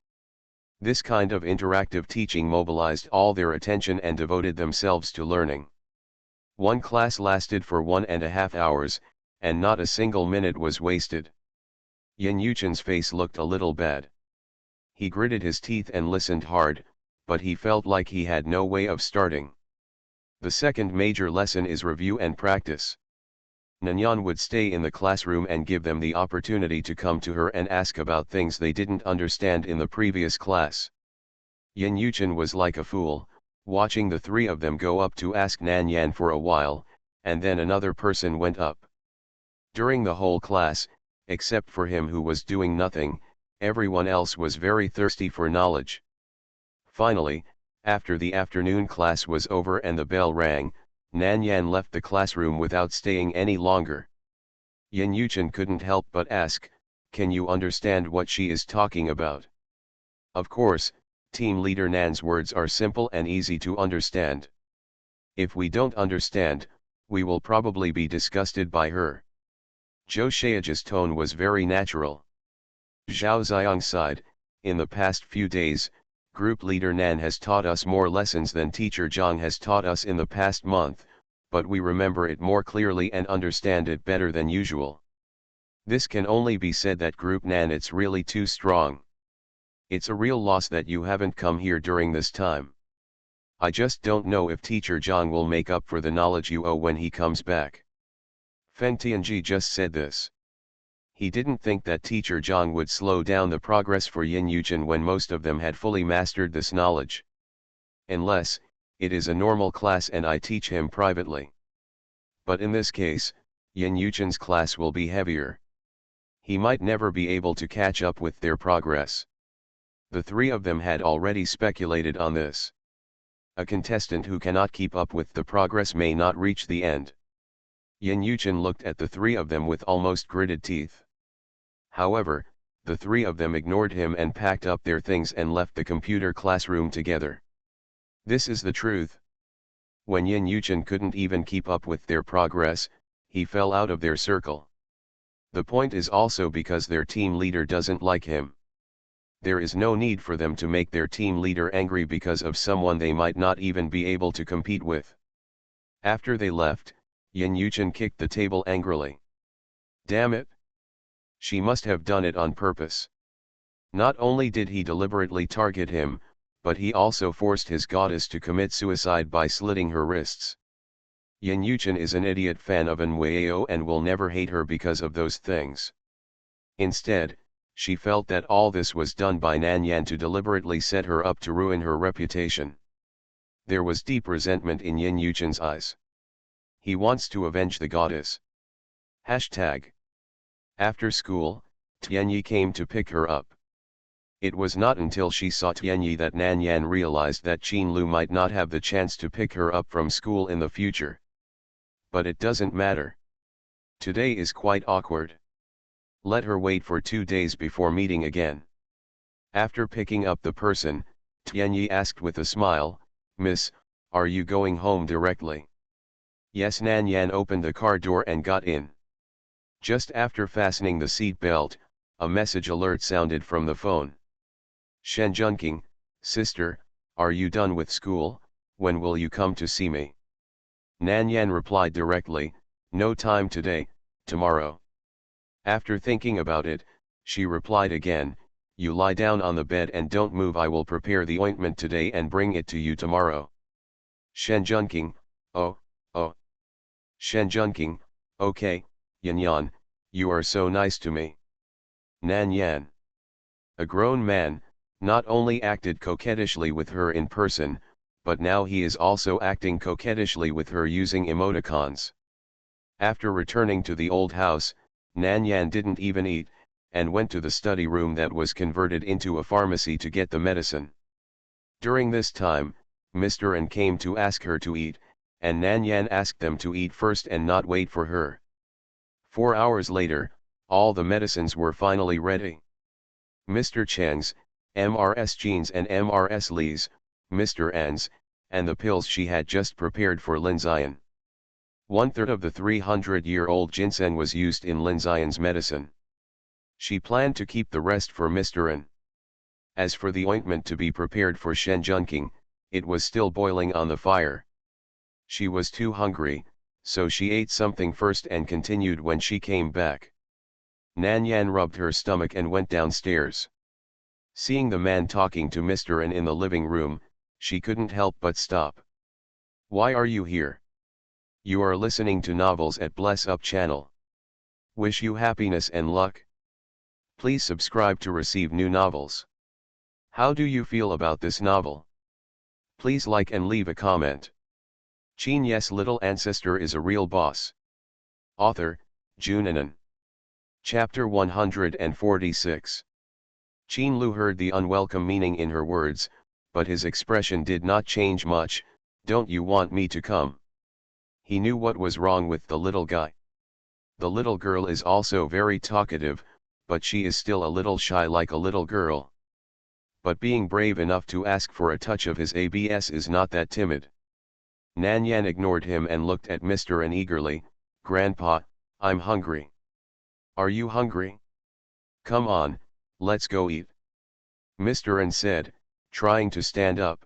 This kind of interactive teaching mobilized all their attention and devoted themselves to learning. One class lasted for 1.5 hours, and not a single minute was wasted. Yin Yuchen's face looked a little bad. He gritted his teeth and listened hard, but he felt like he had no way of starting. The second major lesson is review and practice. Nanyan would stay in the classroom and give them the opportunity to come to her and ask about things they didn't understand in the previous class. Yin Yuchen was like a fool, watching the three of them go up to ask Nanyan for a while, and then another person went up. During the whole class, except for him who was doing nothing, everyone else was very thirsty for knowledge. Finally, after the afternoon class was over and the bell rang, Nan Yan left the classroom without staying any longer. Yin Yuchen couldn't help but ask, "Can you understand what she is talking about?" Of course, team leader Nan's words are simple and easy to understand. If we don't understand, we will probably be disgusted by her. Zhou Xiaoji's tone was very natural. Zhao Xiang sighed, "In the past few days, Group Leader Nan has taught us more lessons than Teacher Zhang has taught us in the past month, but we remember it more clearly and understand it better than usual. This can only be said that Group Nan it's really too strong. It's a real loss that you haven't come here during this time. I just don't know if Teacher Zhang will make up for the knowledge you owe when he comes back." Feng Tianji just said this. He didn't think that Teacher Zhang would slow down the progress for Yin Yuchen when most of them had fully mastered this knowledge. Unless, it is a normal class and I teach him privately. But in this case, Yin Yuchen's class will be heavier. He might never be able to catch up with their progress. The three of them had already speculated on this. A contestant who cannot keep up with the progress may not reach the end. Yin Yuchen looked at the three of them with almost gritted teeth. However, the three of them ignored him and packed up their things and left the computer classroom together. This is the truth. When Yin Yuchen couldn't even keep up with their progress, he fell out of their circle. The point is also because their team leader doesn't like him. There is no need for them to make their team leader angry because of someone they might not even be able to compete with. After they left, Yin Yuchen kicked the table angrily. Damn it! She must have done it on purpose. Not only did he deliberately target him, but he also forced his goddess to commit suicide by slitting her wrists. Yin Yuchen is an idiot fan of Nweo and will never hate her because of those things. Instead, she felt that all this was done by Nan Yan to deliberately set her up to ruin her reputation. There was deep resentment in Yin Yuchen's eyes. He wants to avenge the goddess. Hashtag. After school, Tianyi came to pick her up. It was not until she saw Tianyi that Nan Yan realized that Qin Lu might not have the chance to pick her up from school in the future. But it doesn't matter. Today is quite awkward. Let her wait for 2 days before meeting again. After picking up the person, Tianyi asked with a smile, "Miss, are you going home directly?" Yes. Nan Yan opened the car door and got in. Just after fastening the seat belt, a message alert sounded from the phone. Shen Junking, sister, are you done with school? When will you come to see me? Nan Yan replied directly, no time today, tomorrow. After thinking about it, she replied again, you lie down on the bed and don't move. I will prepare the ointment today and bring it to you tomorrow. Shen Junking, oh. Shen Junking, okay, Yan Yan, you are so nice to me. Nan Yan. A grown man, not only acted coquettishly with her in person, but now he is also acting coquettishly with her using emoticons. After returning to the old house, Nan Yan didn't even eat, and went to the study room that was converted into a pharmacy to get the medicine. During this time, Mr. N came to ask her to eat, and Nan Yan asked them to eat first and not wait for her. 4 hours later, all the medicines were finally ready. Mr. Cheng's, MRS Jean's and MRS Lee's, Mr. N's, and the pills she had just prepared for Lin Xian. 1/3 of the 300-year-old ginseng was used in Lin Xian's medicine. She planned to keep the rest for Mr. N. As for the ointment to be prepared for Shen Junking, it was still boiling on the fire. She was too hungry, so she ate something first and continued when she came back. Nan Yan rubbed her stomach and went downstairs. Seeing the man talking to Mr. N in the living room, she couldn't help but stop. Why are you here? You are listening to novels at Bless Up channel. Wish you happiness and luck. Please subscribe to receive new novels. How do you feel about this novel? Please like and leave a comment. Qin Ye's little ancestor is a real boss. Author, Junanan. Chapter 146. Qin Lu heard the unwelcome meaning in her words, but his expression did not change much. Don't you want me to come? He knew what was wrong with the little guy. The little girl is also very talkative, but she is still a little shy like a little girl. But being brave enough to ask for a touch of his abs is not that timid. Nan Yan ignored him and looked at Mr. N eagerly. Grandpa, I'm hungry. Are you hungry? Come on, let's go eat. Mr. N said, trying to stand up.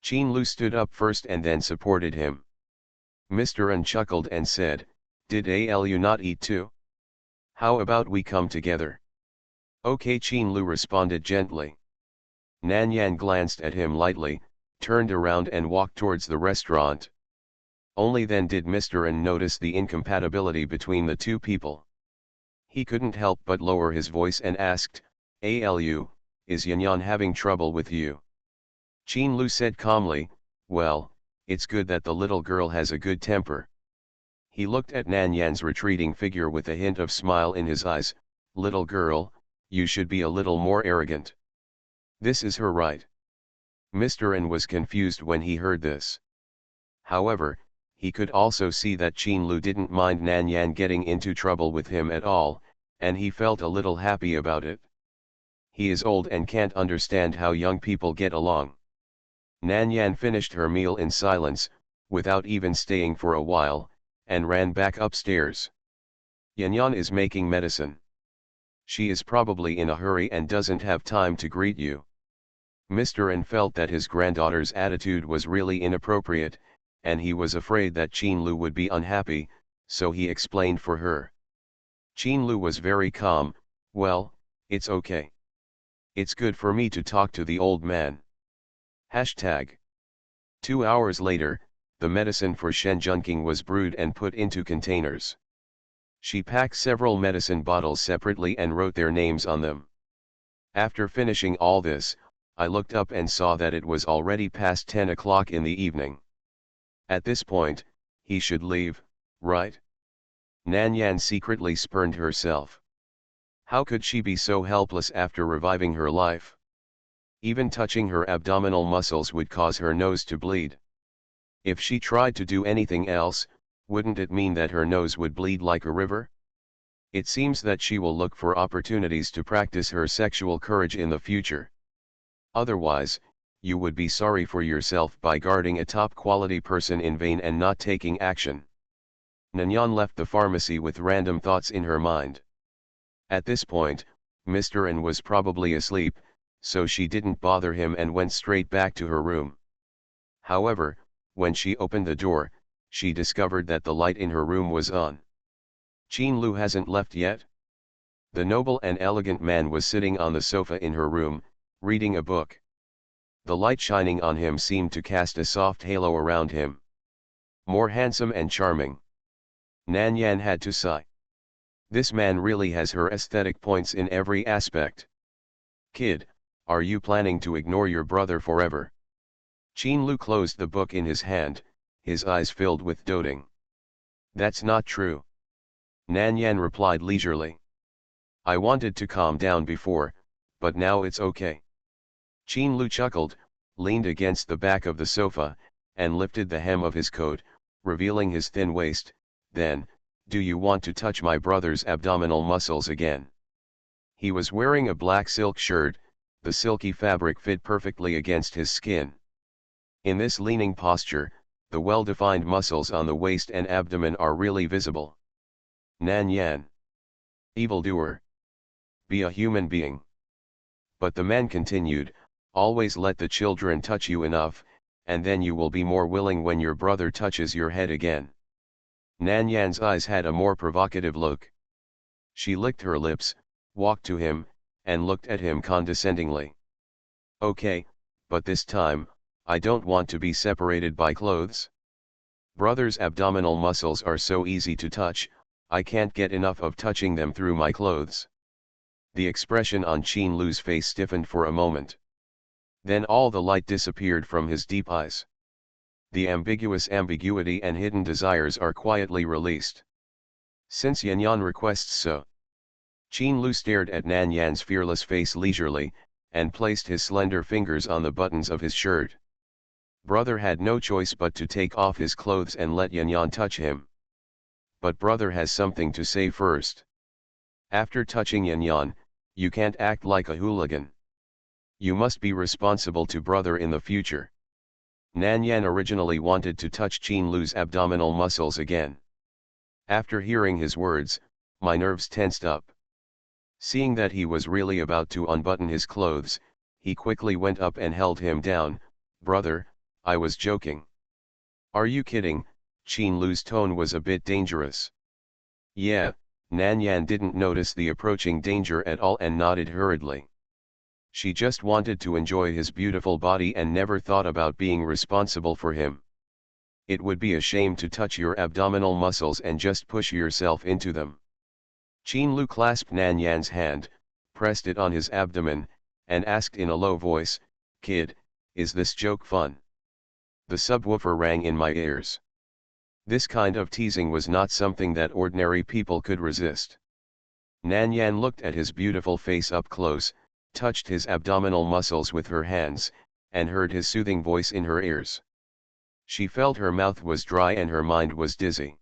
Qin Lu stood up first and then supported him. Mr. N chuckled and said, did Alu not eat too? How about we come together? Okay, Qin Lu responded gently. Nan Yan glanced at him lightly, turned around and walked towards the restaurant. Only then did Mr. N notice the incompatibility between the two people. He couldn't help but lower his voice and asked, Alu, is Yan Yan having trouble with you? Qin Lu said calmly, well, it's good that the little girl has a good temper. He looked at Nan Yan's retreating figure with a hint of smile in his eyes. Little girl, you should be a little more arrogant. This is her right. Mr. N was confused when he heard this. However, he could also see that Qin Lu didn't mind Nan Yan getting into trouble with him at all, and he felt a little happy about it. He is old and can't understand how young people get along. Nan Yan finished her meal in silence, without even staying for a while, and ran back upstairs. Yan Yan is making medicine. She is probably in a hurry and doesn't have time to greet you. Mr. N felt that his granddaughter's attitude was really inappropriate, and he was afraid that Qin Lu would be unhappy, so he explained for her. Qin Lu was very calm. Well, it's okay. It's good for me to talk to the old man. Hashtag. 2 hours later, the medicine for Shen Junking was brewed and put into containers. She packed several medicine bottles separately and wrote their names on them. After finishing all this, I looked up and saw that it was already past 10 o'clock in the evening. At this point, he should leave, right? Nan Yan secretly spurned herself. How could she be so helpless after reviving her life? Even touching her abdominal muscles would cause her nose to bleed. If she tried to do anything else, wouldn't it mean that her nose would bleed like a river? It seems that she will look for opportunities to practice her sexual courage in the future. Otherwise, you would be sorry for yourself by guarding a top-quality person in vain and not taking action. Nanyan left the pharmacy with random thoughts in her mind. At this point, Mr. N was probably asleep, so she didn't bother him and went straight back to her room. However, when she opened the door, she discovered that the light in her room was on. Qin Lu hasn't left yet? The noble and elegant man was sitting on the sofa in her room, reading a book. The light shining on him seemed to cast a soft halo around him. More handsome and charming. Nan Yan had to sigh. This man really has her aesthetic points in every aspect. Kid, are you planning to ignore your brother forever? Qin Lu closed the book in his hand, his eyes filled with doting. That's not true. Nan Yan replied leisurely. I wanted to calm down before, but now it's okay. Qin Lu chuckled, leaned against the back of the sofa, and lifted the hem of his coat, revealing his thin waist. Then, do you want to touch my brother's abdominal muscles again? He was wearing a black silk shirt, the silky fabric fit perfectly against his skin. In this leaning posture, the well-defined muscles on the waist and abdomen are really visible. Nan Yan. Evildoer. Be a human being. But the man continued, always let the children touch you enough, and then you will be more willing when your brother touches your head again. Nan Yan's eyes had a more provocative look. She licked her lips, walked to him, and looked at him condescendingly. Okay, but this time, I don't want to be separated by clothes. Brother's abdominal muscles are so easy to touch, I can't get enough of touching them through my clothes. The expression on Qin Lu's face stiffened for a moment. Then all the light disappeared from his deep eyes. The ambiguous ambiguity and hidden desires are quietly released. Since Yanyan requests so. Qin Lu stared at Nan Yan's fearless face leisurely, and placed his slender fingers on the buttons of his shirt. Brother had no choice but to take off his clothes and let Yanyan touch him. But brother has something to say first. After touching Yanyan, you can't act like a hooligan. You must be responsible to brother in the future. Nan Yan originally wanted to touch Qin Lu's abdominal muscles again. After hearing his words, my nerves tensed up. Seeing that he was really about to unbutton his clothes, he quickly went up and held him down. Brother, I was joking. Are you kidding? Qin Lu's tone was a bit dangerous. Yeah, Nan Yan didn't notice the approaching danger at all and nodded hurriedly. She just wanted to enjoy his beautiful body and never thought about being responsible for him. It would be a shame to touch your abdominal muscles and just push yourself into them. Qin Lu clasped Nan Yan's hand, pressed it on his abdomen, and asked in a low voice, Kid, is this joke fun? The subwoofer rang in my ears. This kind of teasing was not something that ordinary people could resist. Nan Yan looked at his beautiful face up close, touched his abdominal muscles with her hands, and heard his soothing voice in her ears. She felt her mouth was dry and her mind was dizzy.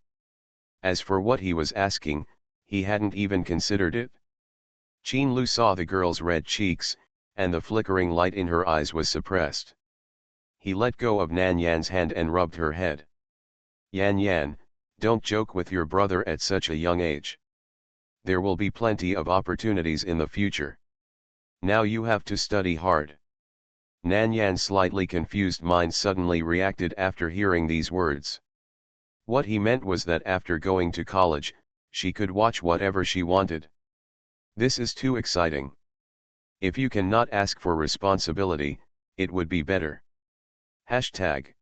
As for what he was asking, he hadn't even considered it. Qin Lu saw the girl's red cheeks, and the flickering light in her eyes was suppressed. He let go of Nan Yan's hand and rubbed her head. Yan Yan, don't joke with your brother at such a young age. There will be plenty of opportunities in the future. Now you have to study hard. Nan Yan's slightly confused mind suddenly reacted after hearing these words. What he meant was that after going to college, she could watch whatever she wanted. This is too exciting. If you cannot ask for responsibility, it would be better. Hashtag.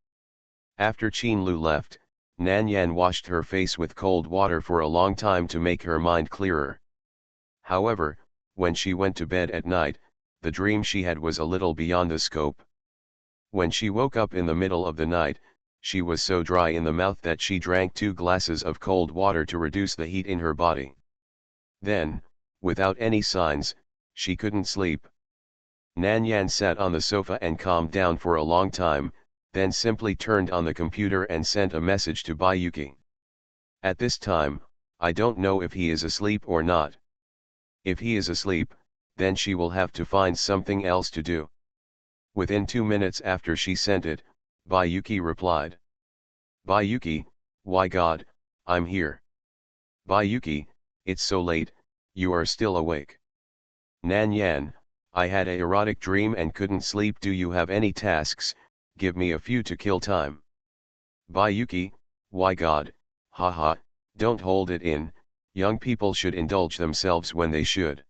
After Qin Lu left, Nan Yan washed her face with cold water for a long time to make her mind clearer. However, when she went to bed at night, the dream she had was a little beyond the scope. When she woke up in the middle of the night, she was so dry in the mouth that she drank 2 glasses of cold water to reduce the heat in her body. Then, without any signs, she couldn't sleep. Nan Yan sat on the sofa and calmed down for a long time, then simply turned on the computer and sent a message to Bayuki. At this time, I don't know if he is asleep or not. If he is asleep, then she will have to find something else to do. Within 2 minutes after she sent it, Bayuki replied. Bayuki, why God, I'm here. Bayuki, it's so late, you are still awake. Nan Yan, I had a erotic dream and couldn't sleep. Do you have any tasks? Give me a few to kill time. Bayuki, why God, haha, don't hold it in, young people should indulge themselves when they should.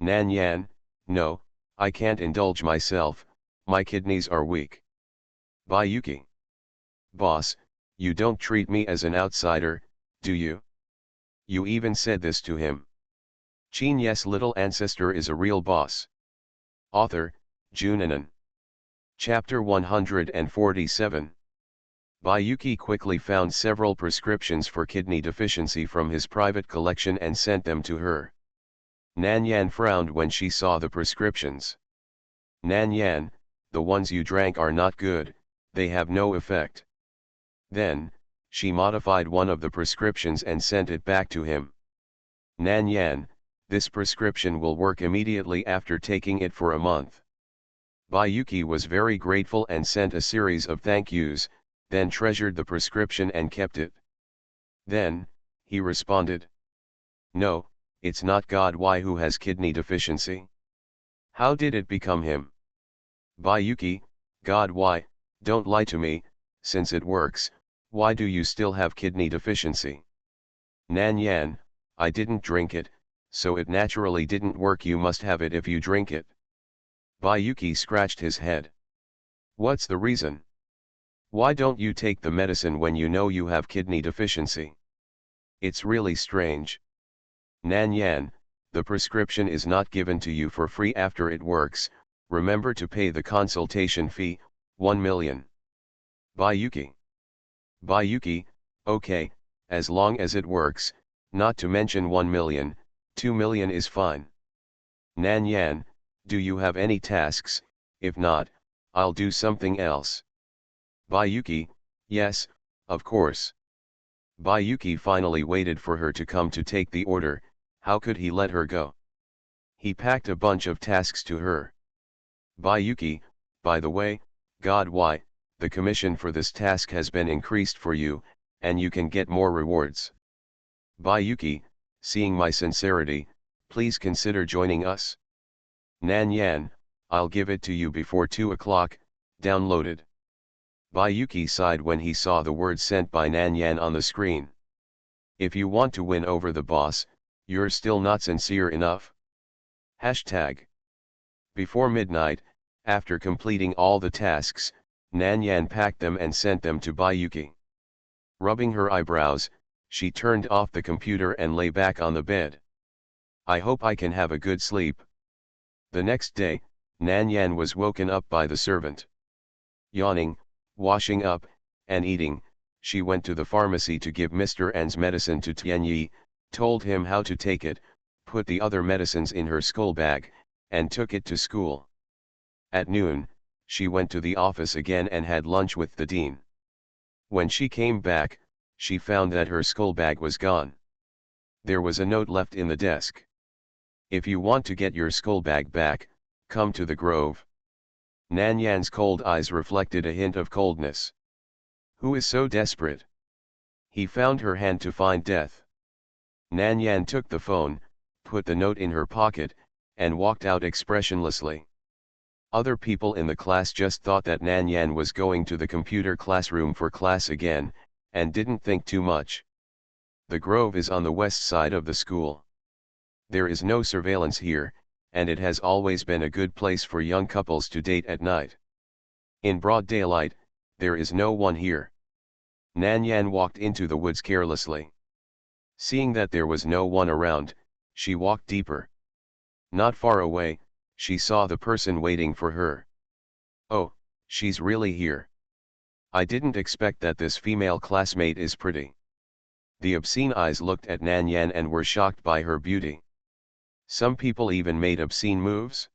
Nan Yan, no, I can't indulge myself, my kidneys are weak. Bayuki. Boss, you don't treat me as an outsider, do you? You even said this to him. Qin Ye's little ancestor is a real boss. Author, Junanan. Chapter 147. Bayuki quickly found several prescriptions for kidney deficiency from his private collection and sent them to her. Nan Yan frowned when she saw the prescriptions. Nan Yan, the ones you drank are not good, they have no effect. Then, she modified one of the prescriptions and sent it back to him. Nan Yan, this prescription will work immediately after taking it for a month. Bayuki was very grateful and sent a series of thank yous, then treasured the prescription and kept it. Then, he responded. No, it's not God Y who has kidney deficiency. How did it become him? Bayuki, God Y, don't lie to me, since it works, why do you still have kidney deficiency? Nan Yan, I didn't drink it, so it naturally didn't work. You must have it if you drink it. Bayuki scratched his head. What's the reason? Why don't you take the medicine when you know you have kidney deficiency? It's really strange. Nan Yan, the prescription is not given to you for free after it works, remember to pay the consultation fee, 1 million. Bayuki. Bayuki, okay, as long as it works, not to mention 1 million, 2 million is fine. Nan Yan, do you have any tasks? If not, I'll do something else. Bayuki, yes, of course. Bayuki finally waited for her to come to take the order. How could he let her go? He packed a bunch of tasks to her. Bayuki, by the way, God Y, the commission for this task has been increased for you, and you can get more rewards. Bayuki, seeing my sincerity, please consider joining us. Nan Yan, I'll give it to you before 2 o'clock, downloaded. Bayuki sighed when he saw the words sent by Nan Yan on the screen. If you want to win over the boss, you're still not sincere enough. Hashtag. Before midnight, after completing all the tasks, Nan Yan packed them and sent them to Bayuki. Rubbing her eyebrows, she turned off the computer and lay back on the bed. I hope I can have a good sleep. The next day, Nan Yan was woken up by the servant. Yawning, washing up, and eating, she went to the pharmacy to give Mr. N's medicine to Qin Ye, told him how to take it, put the other medicines in her school bag, and took it to school. At noon, she went to the office again and had lunch with the dean. When she came back, she found that her school bag was gone. There was a note left in the desk. If you want to get your school bag back, come to the Grove. Nan Yan's cold eyes reflected a hint of coldness. Who is so desperate? He found her hand to find death. Nan Yan took the phone, put the note in her pocket, and walked out expressionlessly. Other people in the class just thought that Nan Yan was going to the computer classroom for class again, and didn't think too much. The Grove is on the west side of the school. There is no surveillance here, and it has always been a good place for young couples to date at night. In broad daylight, there is no one here. Nan Yan walked into the woods carelessly. Seeing that there was no one around, she walked deeper. Not far away, she saw the person waiting for her. Oh, she's really here. I didn't expect that this female classmate is pretty. The obscene eyes looked at Nan Yan and were shocked by her beauty. Some people even made obscene moves.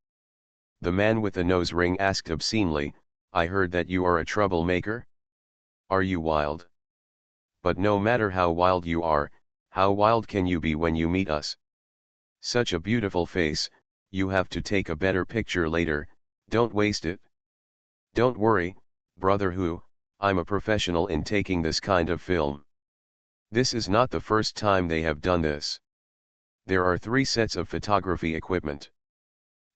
The man with the nose ring asked obscenely, I heard that you are a troublemaker? Are you wild? But no matter how wild you are, how wild can you be when you meet us? Such a beautiful face, you have to take a better picture later, don't waste it. Don't worry, brother who, I'm a professional in taking this kind of film. This is not the first time they have done this. There are 3 sets of photography equipment.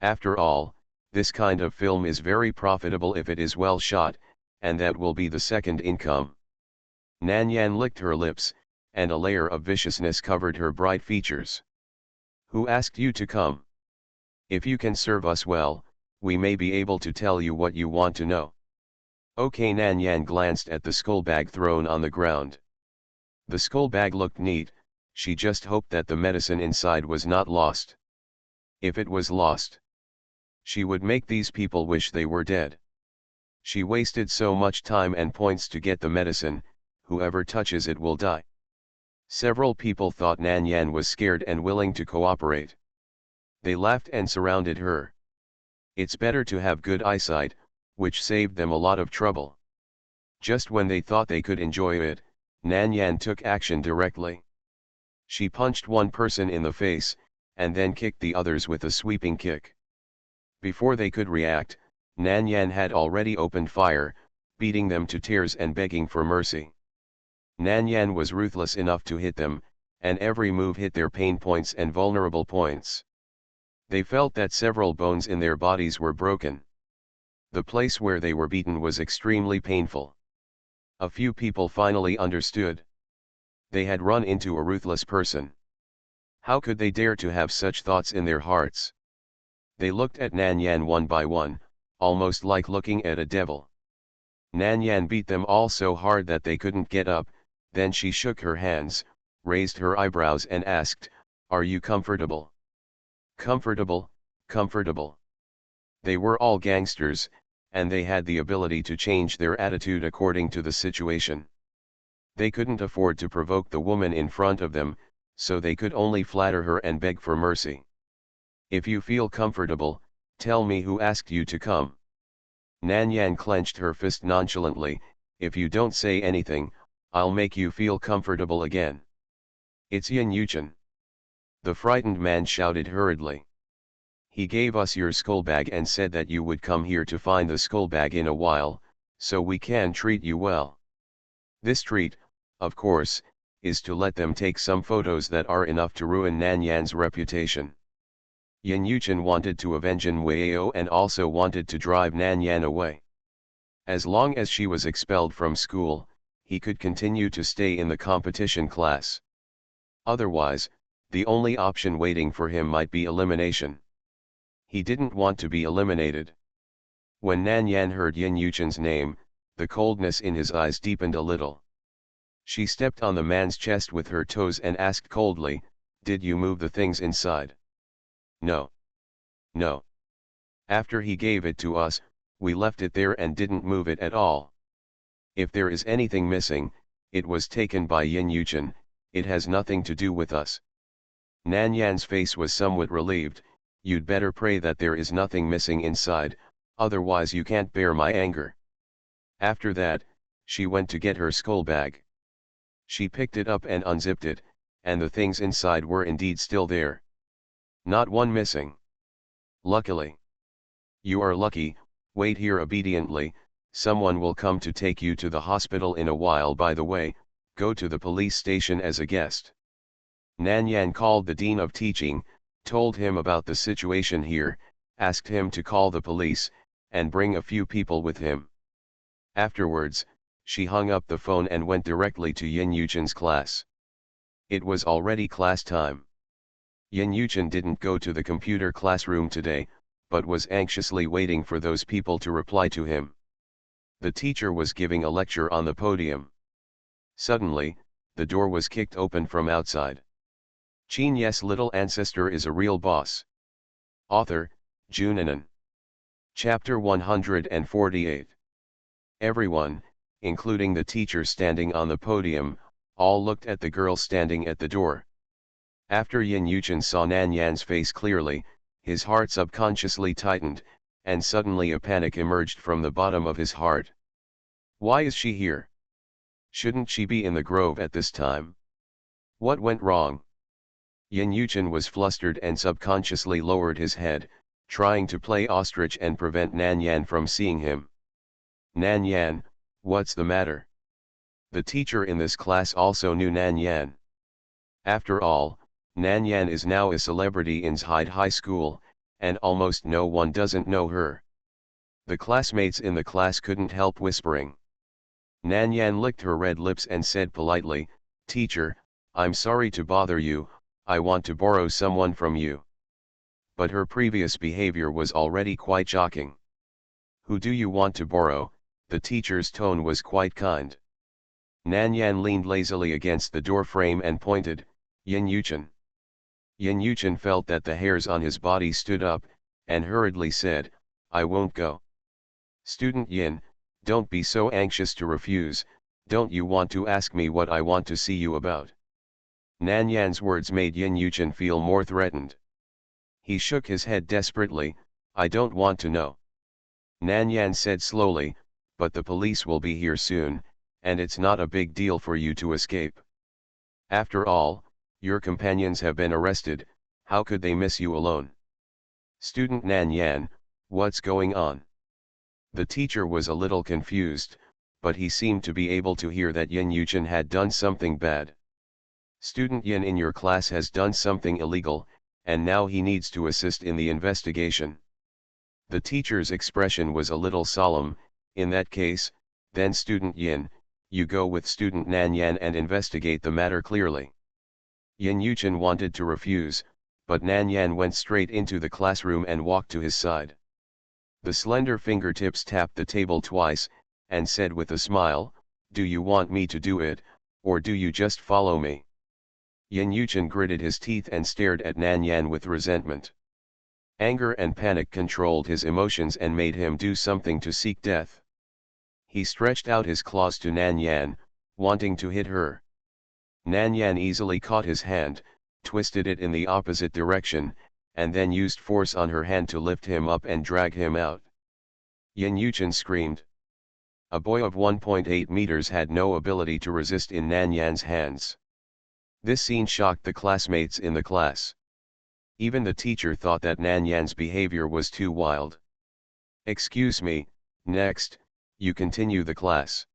After all, this kind of film is very profitable if it is well shot, and that will be the second income. Nan Yan licked her lips, and a layer of viciousness covered her bright features. Who asked you to come? If you can serve us well, we may be able to tell you what you want to know. Okay. Nan Yan glanced at the skull bag thrown on the ground. The skull bag looked neat, she just hoped that the medicine inside was not lost. If it was lost, she would make these people wish they were dead. She wasted so much time and points to get the medicine, whoever touches it will die. Several people thought Nan Yan was scared and willing to cooperate. They laughed and surrounded her. It's better to have good eyesight, which saved them a lot of trouble. Just when they thought they could enjoy it, Nan Yan took action directly. She punched one person in the face, and then kicked the others with a sweeping kick. Before they could react, Nan Yan had already opened fire, beating them to tears and begging for mercy. Nan Yan was ruthless enough to hit them, and every move hit their pain points and vulnerable points. They felt that several bones in their bodies were broken. The place where they were beaten was extremely painful. A few people finally understood. They had run into a ruthless person. How could they dare to have such thoughts in their hearts? They looked at Nan Yan one by one, almost like looking at a devil. Nan Yan beat them all so hard that they couldn't get up, then she shook her hands, raised her eyebrows and asked, "Are you comfortable?" Comfortable, comfortable. They were all gangsters, and they had the ability to change their attitude according to the situation. They couldn't afford to provoke the woman in front of them, so they could only flatter her and beg for mercy. If you feel comfortable, tell me who asked you to come. Nan Yan clenched her fist nonchalantly, if you don't say anything, I'll make you feel comfortable again. It's Yin Yuchen. The frightened man shouted hurriedly. He gave us your skull bag and said that you would come here to find the skull bag in a while, so we can treat you well. This treat, of course, is to let them take some photos that are enough to ruin Nan Yan's reputation. Yin Yuchen wanted to avenge Qin Ye and also wanted to drive Nan Yan away. As long as she was expelled from school, he could continue to stay in the competition class. Otherwise, the only option waiting for him might be elimination. He didn't want to be eliminated. When Nan Yan heard Yin Yuchen's name, the coldness in his eyes deepened a little. She stepped on the man's chest with her toes and asked coldly, "Did you move the things inside?" "No. No. After he gave it to us, we left it there and didn't move it at all. If there is anything missing, it was taken by Yin Yuchen, it has nothing to do with us." Nan Yan's face was somewhat relieved. "You'd better pray that there is nothing missing inside, otherwise you can't bear my anger." After that, she went to get her skull bag. She picked it up and unzipped it, and the things inside were indeed still there. Not one missing. Luckily. "You are lucky, wait here obediently, someone will come to take you to the hospital in a while. By the way, go to the police station as a guest." Nan Yan called the Dean of Teaching, told him about the situation here, asked him to call the police, and bring a few people with him. Afterwards, she hung up the phone and went directly to Yin Yuchen's class. It was already class time. Yin Yuchen didn't go to the computer classroom today, but was anxiously waiting for those people to reply to him. The teacher was giving a lecture on the podium. Suddenly, the door was kicked open from outside. Qin Ye's little ancestor is a real boss. Author, Junanan. Chapter 148. Everyone, including the teacher standing on the podium, all looked at the girl standing at the door. After Yin Yuchen saw Nan Yan's face clearly, his heart subconsciously tightened, and suddenly a panic emerged from the bottom of his heart. Why is she here? Shouldn't she be in the grove at this time? What went wrong? Yin Yuchen was flustered and subconsciously lowered his head, trying to play ostrich and prevent Nan Yan from seeing him. Nan Yan, what's the matter? The teacher in this class also knew Nan Yan. After all, Nan Yan is now a celebrity in Zhide High School, and almost no one doesn't know her. The classmates in the class couldn't help whispering. Nan Yan licked her red lips and said politely, "Teacher, I'm sorry to bother you, I want to borrow someone from you." But her previous behavior was already quite shocking. "Who do you want to borrow?" The teacher's tone was quite kind. Nan Yan leaned lazily against the door frame and pointed, "Yin Yuchen." Yin Yuchen felt that the hairs on his body stood up, and hurriedly said, "I won't go." "Student Yin, don't be so anxious to refuse, don't you want to ask me what I want to see you about?" Nan Yan's words made Yin Yuchen feel more threatened. He shook his head desperately, "I don't want to know." Nan Yan said slowly, "But the police will be here soon, and it's not a big deal for you to escape. After all, your companions have been arrested, how could they miss you alone?" "Student Nan Yan, what's going on?" The teacher was a little confused, but he seemed to be able to hear that Yin Yuchen had done something bad. "Student Yin in your class has done something illegal, and now he needs to assist in the investigation." The teacher's expression was a little solemn. "In that case, then student Yin, you go with student Nan Yan and investigate the matter clearly." Yin Yuchen wanted to refuse, but Nan Yan went straight into the classroom and walked to his side. The slender fingertips tapped the table twice, and said with a smile, "Do you want me to do it, or do you just follow me?" Yin Yuchen gritted his teeth and stared at Nan Yan with resentment. Anger and panic controlled his emotions and made him do something to seek death. He stretched out his claws to Nan Yan, wanting to hit her. Nan Yan easily caught his hand, twisted it in the opposite direction, and then used force on her hand to lift him up and drag him out. Yin Yuchen screamed. A boy of 1.8 meters had no ability to resist in Nan Yan's hands. This scene shocked the classmates in the class. Even the teacher thought that Nan Yan's behavior was too wild. "Excuse me, next, you continue the class."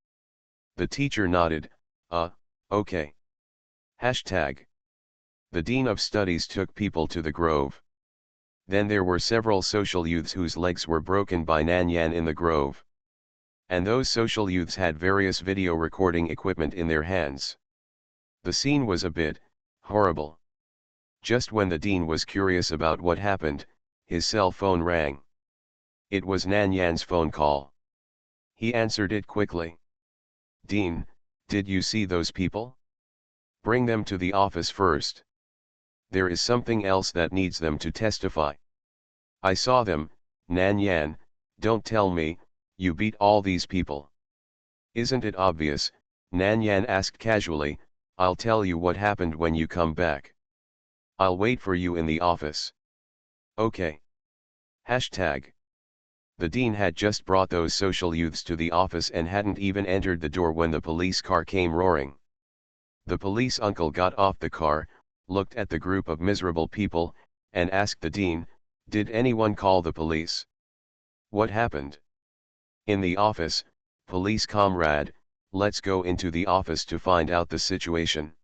The teacher nodded, okay. Hashtag. The Dean of Studies took people to the grove. Then there were several social youths whose legs were broken by Nan Yan in the grove. And those social youths had various video recording equipment in their hands. The scene was a bit horrible. Just when the dean was curious about what happened, his cell phone rang. It was Nan Yan's phone call. He answered it quickly. "Dean, did you see those people? Bring them to the office first. There is something else that needs them to testify." "I saw them, Nan Yan, don't tell me, you beat all these people." "Isn't it obvious?" Nan Yan asked casually. "I'll tell you what happened when you come back. I'll wait for you in the office." Okay. Hashtag. The dean had just brought those social youths to the office and hadn't even entered the door when the police car came roaring. The police uncle got off the car, looked at the group of miserable people, and asked the dean, "Did anyone call the police? What happened?" "In the office, police comrade, let's go into the office to find out the situation."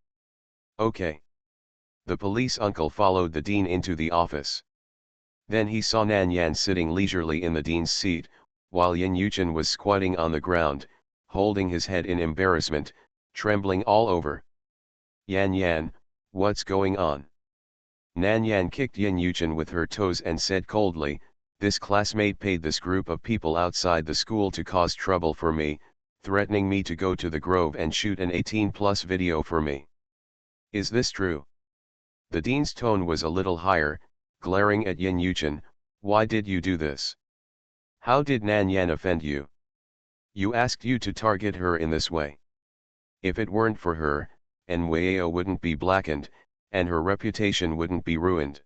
Okay. The police uncle followed the dean into the office. Then he saw Nan Yan sitting leisurely in the dean's seat, while Yin Yuchen was squatting on the ground, holding his head in embarrassment, trembling all over. Yan Yan, what's going on? Nan Yan kicked Yin Yuchen with her toes and said coldly, this classmate paid this group of people outside the school to cause trouble for me, threatening me to go to the Grove and shoot an 18+ video for me. Is this true? The dean's tone was a little higher, glaring at Yin Yuchen. Why did you do this? How did Nan Yan offend you? You asked you to target her in this way. If it weren't for her, Nwao wouldn't be blackened, and her reputation wouldn't be ruined.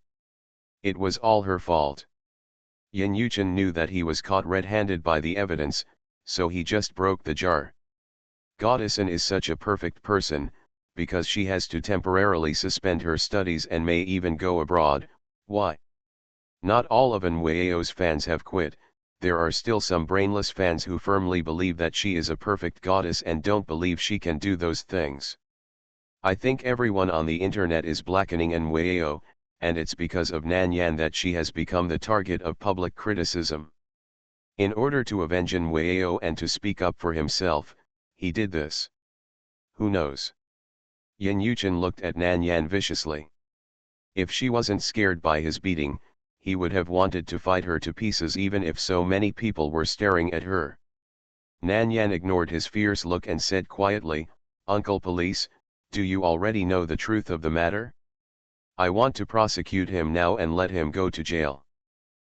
It was all her fault. Yin Yuchen knew that he was caught red-handed by the evidence, so he just broke the jar. Goddessin is such a perfect person, because she has to temporarily suspend her studies and may even go abroad. Why? Not all of Nwao's fans have quit. There are still some brainless fans who firmly believe that she is a perfect goddess and don't believe she can do those things. I think everyone on the internet is blackening Nwao, and it's because of Nan Yan that she has become the target of public criticism. In order to avenge Nwao and to speak up for himself, he did this. Who knows? Yin Yuchen looked at Nan Yan viciously. If she wasn't scared by his beating, he would have wanted to fight her to pieces even if so many people were staring at her. Nan Yan ignored his fierce look and said quietly, Uncle Police, do you already know the truth of the matter? I want to prosecute him now and let him go to jail.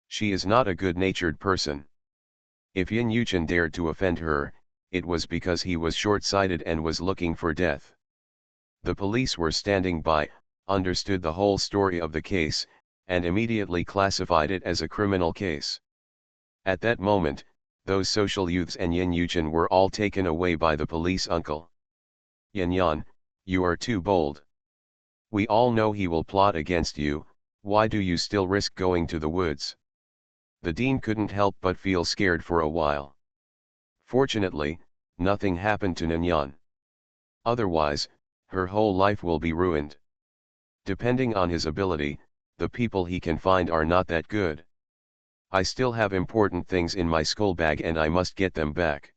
She is not a good-natured person. If Yin Yuchen dared to offend her, it was because he was short-sighted and was looking for death. The police were standing by, understood the whole story of the case, and immediately classified it as a criminal case. At that moment, those social youths and Yin Yuchen were all taken away by the police uncle. Yin Yan, you are too bold. We all know he will plot against you, why do you still risk going to the woods? The dean couldn't help but feel scared for a while. Fortunately, nothing happened to Nan Yan. Otherwise, her whole life will be ruined. Depending on his ability, the people he can find are not that good. I still have important things in my school bag and I must get them back.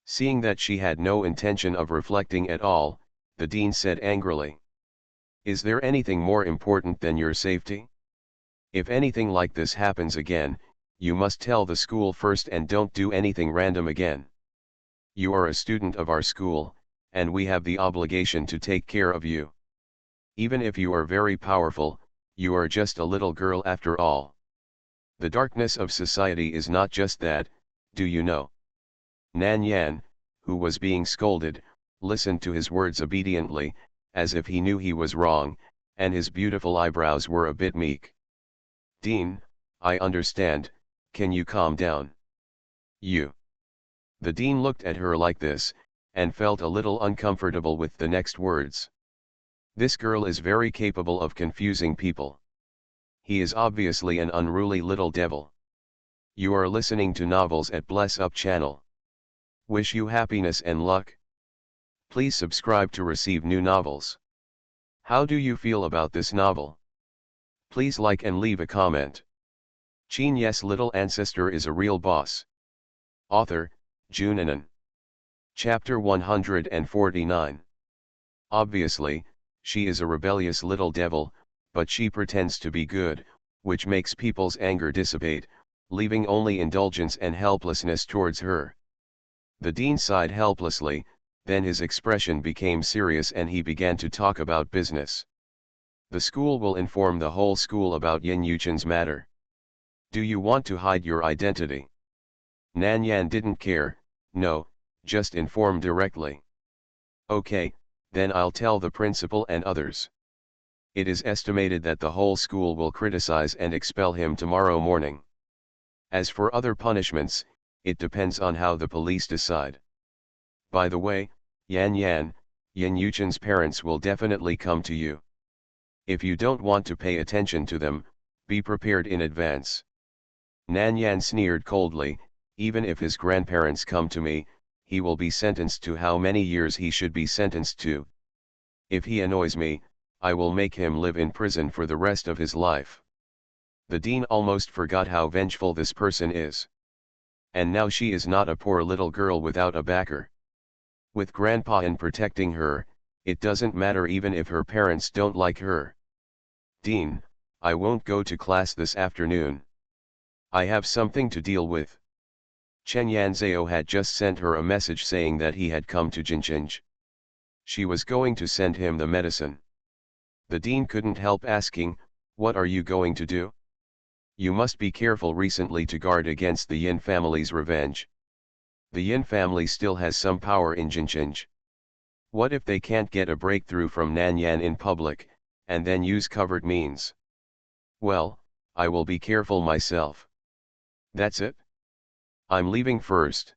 Seeing that she had no intention of reflecting at all, the dean said angrily. Is there anything more important than your safety? If anything like this happens again, you must tell the school first and don't do anything random again. You are a student of our school, and we have the obligation to take care of you. Even if you are very powerful, you are just a little girl after all. The darkness of society is not just that, do you know? Nan Yan, who was being scolded, listened to his words obediently, as if he knew he was wrong, and his beautiful eyebrows were a bit meek. Dean, I understand, can you calm down? You. The dean looked at her like this, and felt a little uncomfortable with the next words. This girl is very capable of confusing people. He is obviously an unruly little devil. You are listening to novels at Bless Up channel. Wish you happiness and luck. Please subscribe to receive new novels. How do you feel about this novel? Please like and leave a comment. Qin Ye's little ancestor is a real boss. Author, Junanan. Chapter 149. Obviously, she is a rebellious little devil, but she pretends to be good, which makes people's anger dissipate, leaving only indulgence and helplessness towards her. The dean sighed helplessly, then his expression became serious and he began to talk about business. The school will inform the whole school about Yin Yuchen's matter. Do you want to hide your identity? Nan Yan didn't care, no, just inform directly. Okay, then I'll tell the principal and others. It is estimated that the whole school will criticize and expel him tomorrow morning. As for other punishments, it depends on how the police decide. By the way, Yan Yan, Yin Yuchen's parents will definitely come to you. If you don't want to pay attention to them, be prepared in advance. Nan Yan sneered coldly, even if his grandparents come to me, he will be sentenced to how many years he should be sentenced to. If he annoys me, I will make him live in prison for the rest of his life. The dean almost forgot how vengeful this person is. And now she is not a poor little girl without a backer. With Grandpa in protecting her, it doesn't matter even if her parents don't like her. Dean, I won't go to class this afternoon. I have something to deal with. Chen Yanzhao had just sent her a message saying that he had come to Jinqing. She was going to send him the medicine. The dean couldn't help asking, "What are you going to do?" "You must be careful recently to guard against the Yin family's revenge. The Yin family still has some power in Jinqing. What if they can't get a breakthrough from Nanyan in public, and then use covert means?" "Well, I will be careful myself." "That's it? I'm leaving first."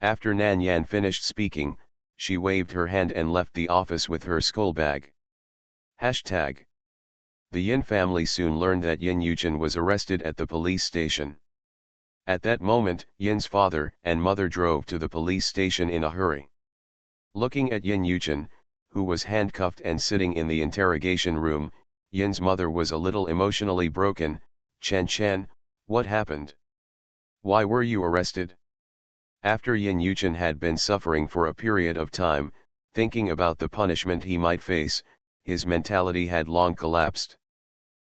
After Nanyan finished speaking, she waved her hand and left the office with her school bag. Hashtag. The Yin family soon learned that Yin Yuchen was arrested at the police station. At that moment, Yin's father and mother drove to the police station in a hurry. Looking at Yin Yuchen, who was handcuffed and sitting in the interrogation room, Yin's mother was a little emotionally broken. Chen, what happened? Why were you arrested?" After Yin Yuchen had been suffering for a period of time, thinking about the punishment he might face, his mentality had long collapsed.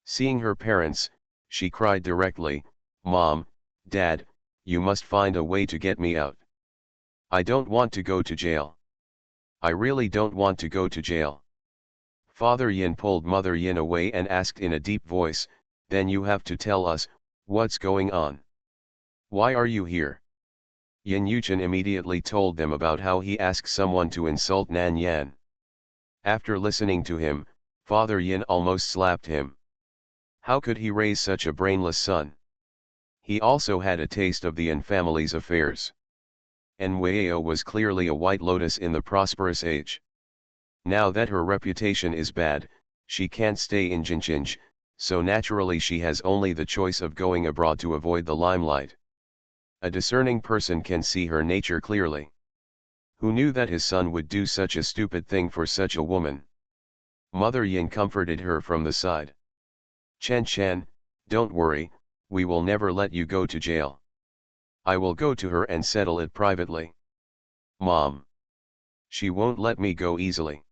Seeing her parents, she cried directly, "Mom, Dad, you must find a way to get me out. I don't want to go to jail. I really don't want to go to jail." Father Yin pulled Mother Yin away and asked in a deep voice, "Then you have to tell us, what's going on? Why are you here?" Yin Yuchen immediately told them about how he asked someone to insult Nan Yan. After listening to him, Father Yin almost slapped him. How could he raise such a brainless son? He also had a taste of the Yin family's affairs. Nwao was clearly a white lotus in the prosperous age. Now that her reputation is bad, she can't stay in Jinqing, so naturally she has only the choice of going abroad to avoid the limelight. A discerning person can see her nature clearly. Who knew that his son would do such a stupid thing for such a woman? Mother Yin comforted her from the side. Chen, don't worry, we will never let you go to jail. I will go to her and settle it privately." "Mom. She won't let me go easily.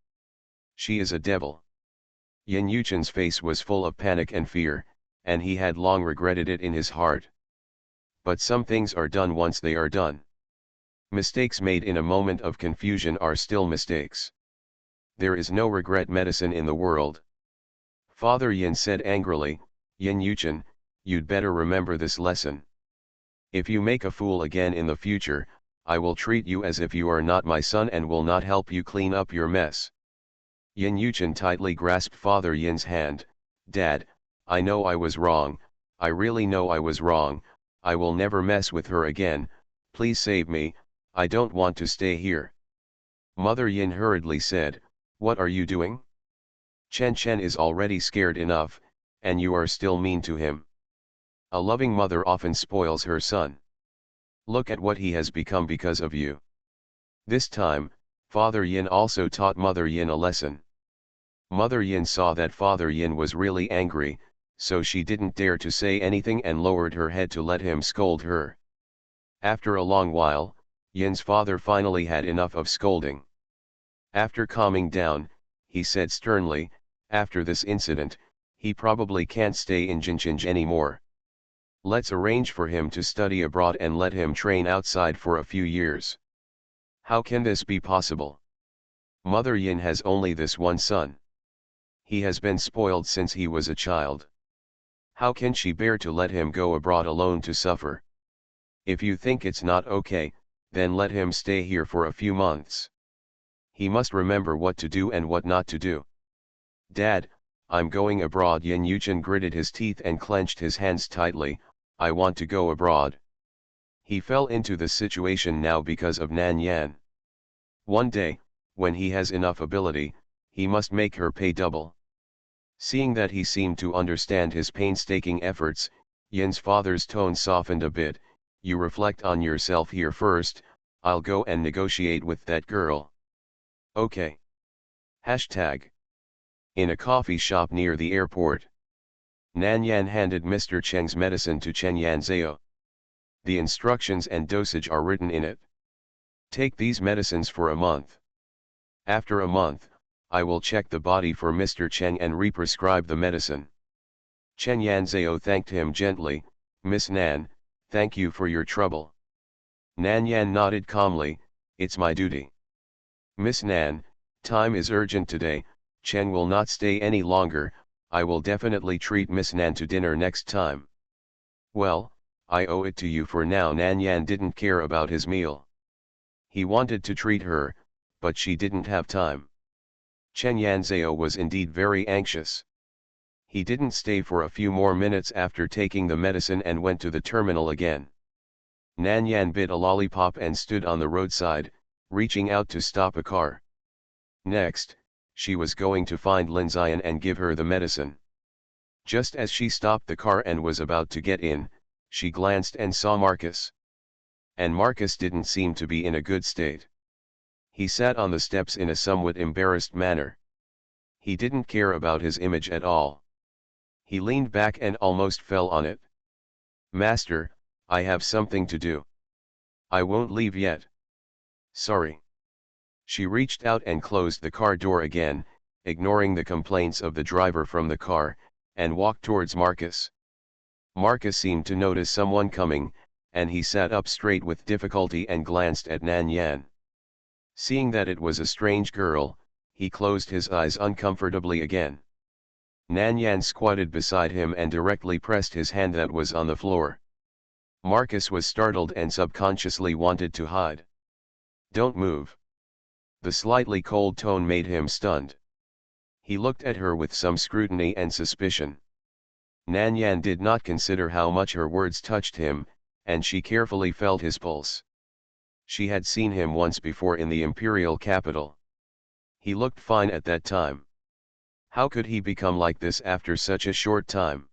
She is a devil." Yin Yuchen's face was full of panic and fear, and he had long regretted it in his heart. But some things are done once they are done. Mistakes made in a moment of confusion are still mistakes. There is no regret medicine in the world. Father Yin said angrily, "Yin Yuchen, you'd better remember this lesson. If you make a fool again in the future, I will treat you as if you are not my son and will not help you clean up your mess." Yin Yuchen tightly grasped Father Yin's hand. "Dad, I know I was wrong, I really know I was wrong, I will never mess with her again, please save me, I don't want to stay here." Mother Yin hurriedly said, "What are you doing? Chen is already scared enough, and you are still mean to him. A loving mother often spoils her son. Look at what he has become because of you." This time, Father Yin also taught Mother Yin a lesson. Mother Yin saw that Father Yin was really angry, so she didn't dare to say anything and lowered her head to let him scold her. After a long while, Yin's father finally had enough of scolding. After calming down, he said sternly, "After this incident, he probably can't stay in Jinqing anymore. Let's arrange for him to study abroad and let him train outside for a few years." "How can this be possible? Mother Yin has only this one son. He has been spoiled since he was a child. How can she bear to let him go abroad alone to suffer? If you think it's not okay, then let him stay here for a few months. He must remember what to do and what not to do." "Dad, I'm going abroad." Yin Yuchen gritted his teeth and clenched his hands tightly. "I want to go abroad." He fell into this situation now because of Nan Yan. One day, when he has enough ability, he must make her pay double. Seeing that he seemed to understand his painstaking efforts, Yin's father's tone softened a bit. "You reflect on yourself here first, I'll go and negotiate with that girl." "Okay." Hashtag. In a coffee shop near the airport, Nan Yan handed Mr. Cheng's medicine to Chen Yanzhao. The instructions and dosage are written in it. Take these medicines for a month. After a month, I will check the body for Mr. Cheng and re-prescribe the medicine. Chen Yanzhao thanked him gently. Miss Nan, thank you for your trouble. Nan Yan nodded calmly, it's my duty. Miss Nan, time is urgent today, Chen will not stay any longer, I will definitely treat Miss Nan to dinner next time. Well, I owe it to you for now. Nan Yan didn't care about his meal. He wanted to treat her, but she didn't have time. Chen Yanzhao was indeed very anxious. He didn't stay for a few more minutes after taking the medicine and went to the terminal again. Nan Yan bit a lollipop and stood on the roadside, reaching out to stop a car. Next, she was going to find Lin Ziyan and give her the medicine. Just as she stopped the car and was about to get in, she glanced and saw Marcus. And Marcus didn't seem to be in a good state. He sat on the steps in a somewhat embarrassed manner. He didn't care about his image at all. He leaned back and almost fell on it. Master, I have something to do. I won't leave yet. Sorry. She reached out and closed the car door again, ignoring the complaints of the driver from the car, and walked towards Marcus. Marcus seemed to notice someone coming, and he sat up straight with difficulty and glanced at Nan Yan. Seeing that it was a strange girl, he closed his eyes uncomfortably again. Nan Yan squatted beside him and directly pressed his hand that was on the floor. Marcus was startled and subconsciously wanted to hide. Don't move. The slightly cold tone made him stunned. He looked at her with some scrutiny and suspicion. Nan Yan did not consider how much her words touched him, and she carefully felt his pulse. She had seen him once before in the imperial capital. He looked fine at that time. How could he become like this after such a short time?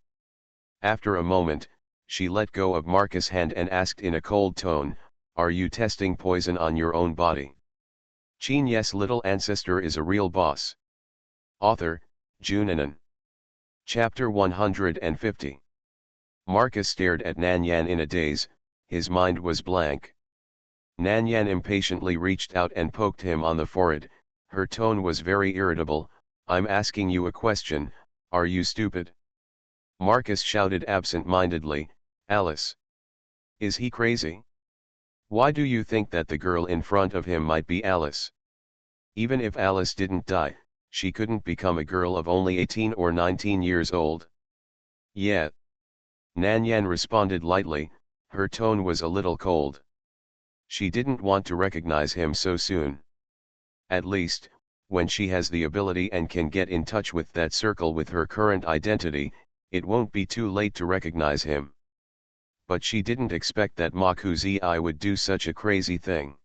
After a moment, she let go of Marcus' hand and asked in a cold tone, "Are you testing poison on your own body?" Qin Ye's little ancestor is a real boss. Author, Junanan. Chapter 150. Marcus stared at Nan Yan in a daze, his mind was blank. Nan Yan impatiently reached out and poked him on the forehead, her tone was very irritable. I'm asking you a question, are you stupid? Marcus shouted absent-mindedly, Alice. Is he crazy? Why do you think that the girl in front of him might be Alice? Even if Alice didn't die, she couldn't become a girl of only 18 or 19 years old. Yeah. Nan Yan responded lightly, her tone was a little cold. She didn't want to recognize him so soon. At least, when she has the ability and can get in touch with that circle with her current identity, it won't be too late to recognize him. But she didn't expect that Ma Kuzi would do such a crazy thing.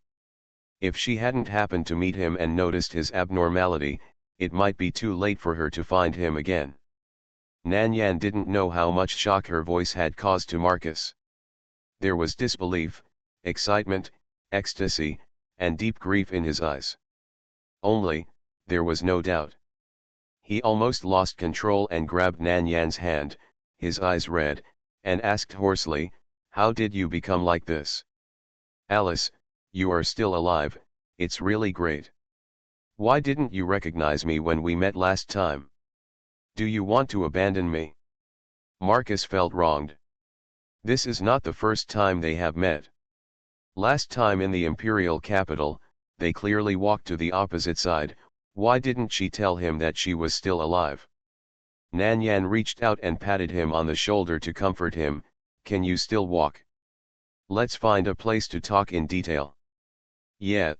If she hadn't happened to meet him and noticed his abnormality, it might be too late for her to find him again. Nan Yan didn't know how much shock her voice had caused to Marcus. There was disbelief, excitement, ecstasy, and deep grief in his eyes. Only, there was no doubt. He almost lost control and grabbed Nan Yan's hand, his eyes red, and asked hoarsely, "How did you become like this?" "Alice, you are still alive, it's really great. Why didn't you recognize me when we met last time? Do you want to abandon me?" Marcus felt wronged. This is not the first time they have met. Last time in the imperial capital, they clearly walked to the opposite side. Why didn't she tell him that she was still alive? Nan Yan reached out and patted him on the shoulder to comfort him. Can you still walk? Let's find a place to talk in detail. Yeah.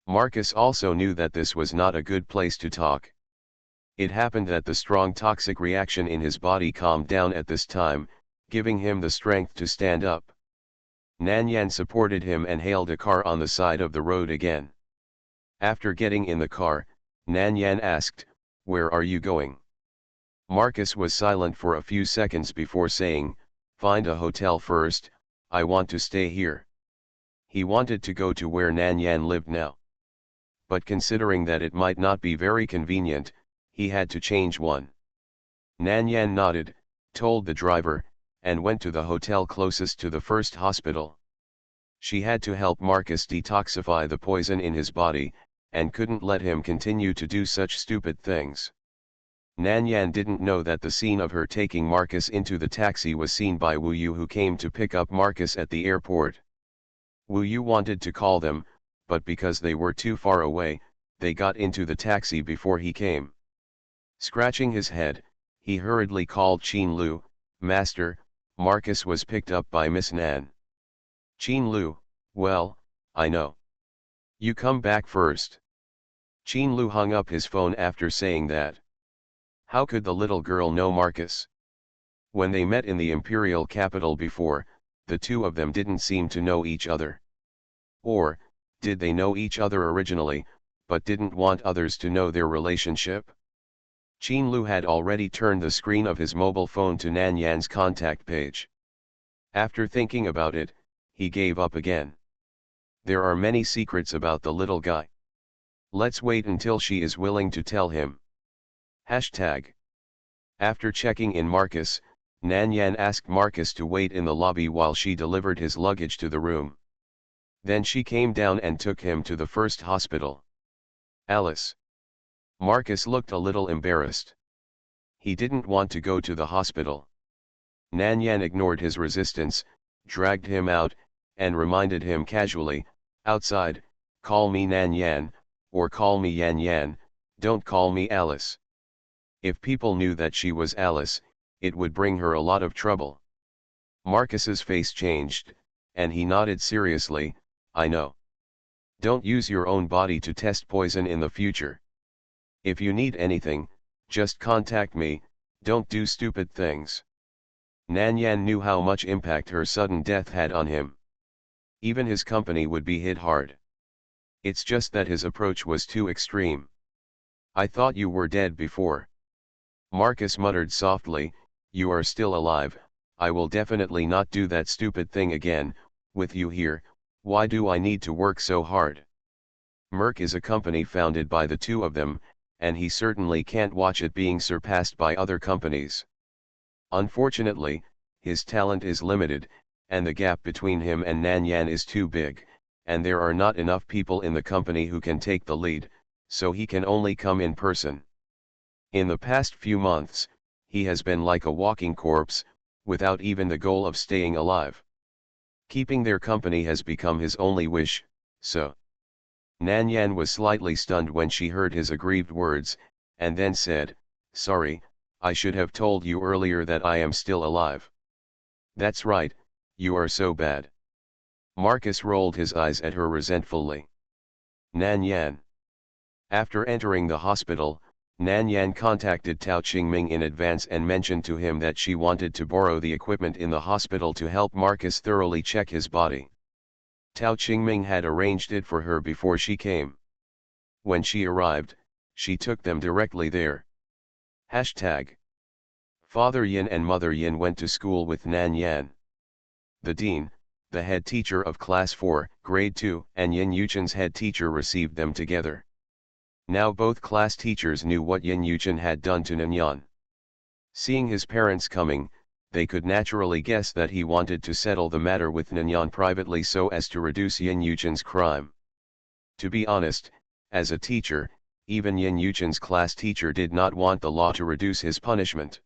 Marcus also knew that this was not a good place to talk. It happened that the strong toxic reaction in his body calmed down at this time, giving him the strength to stand up. Nan Yan supported him and hailed a car on the side of the road again. After getting in the car, Nan Yan asked, "Where are you going?" Marcus was silent for a few seconds before saying, "Find a hotel first, I want to stay here." He wanted to go to where Nan Yan lived now. But considering that it might not be very convenient, he had to change one. Nan Yan nodded, told the driver, and went to the hotel closest to the first hospital. She had to help Marcus detoxify the poison in his body, and couldn't let him continue to do such stupid things. Nan Yan didn't know that the scene of her taking Marcus into the taxi was seen by Wu Yu, who came to pick up Marcus at the airport. Wu Yu wanted to call them, but because they were too far away, they got into the taxi before he came. Scratching his head, he hurriedly called Qin Lu, "Master, Marcus was picked up by Miss Nan." Qin Lu, "Well, I know. You come back first." Qin Lu hung up his phone after saying that. How could the little girl know Marcus? When they met in the imperial capital before, the two of them didn't seem to know each other. Or, did they know each other originally, but didn't want others to know their relationship? Qin Lu had already turned the screen of his mobile phone to Nan Yan's contact page. After thinking about it, he gave up again. There are many secrets about the little guy. Let's wait until she is willing to tell him. Hashtag. After checking in Marcus, Nan Yan asked Marcus to wait in the lobby while she delivered his luggage to the room. Then she came down and took him to the first hospital. Alice. Marcus looked a little embarrassed. He didn't want to go to the hospital. Nan Yan ignored his resistance, dragged him out, and reminded him casually, "Outside, call me Nan Yan, or call me Yan Yan, don't call me Alice." If people knew that she was Alice, it would bring her a lot of trouble. Marcus's face changed, and he nodded seriously, "I know. Don't use your own body to test poison in the future. If you need anything, just contact me, don't do stupid things." Nan Yan knew how much impact her sudden death had on him. Even his company would be hit hard. It's just that his approach was too extreme. "I thought you were dead before." Marcus muttered softly, "You are still alive. I will definitely not do that stupid thing again. With you here, why do I need to work so hard?" Merck is a company founded by the two of them, and he certainly can't watch it being surpassed by other companies. Unfortunately, his talent is limited, and the gap between him and Nan Yan is too big, and there are not enough people in the company who can take the lead, so he can only come in person. In the past few months, he has been like a walking corpse, without even the goal of staying alive. Keeping their company has become his only wish, so. Nan Yan was slightly stunned when she heard his aggrieved words, and then said, "Sorry, I should have told you earlier that I am still alive." "That's right, you are so bad." Marcus rolled his eyes at her resentfully. Nan Yan. After entering the hospital, Nan Yan contacted Tao Qingming in advance and mentioned to him that she wanted to borrow the equipment in the hospital to help Marcus thoroughly check his body. Tao Qingming had arranged it for her before she came. When she arrived, she took them directly there. Hashtag. Father Yin and Mother Yin went to school with Nan Yan. The dean, the head teacher of Class 4, Grade 2, and Yin Yuchen's head teacher received them together. Now both class teachers knew what Yin Yuchen had done to Nanyan. Seeing his parents coming, they could naturally guess that he wanted to settle the matter with Nanyan privately so as to reduce Yin Yuchen's crime. To be honest, as a teacher, even Yin Yuchen's class teacher did not want the law to reduce his punishment.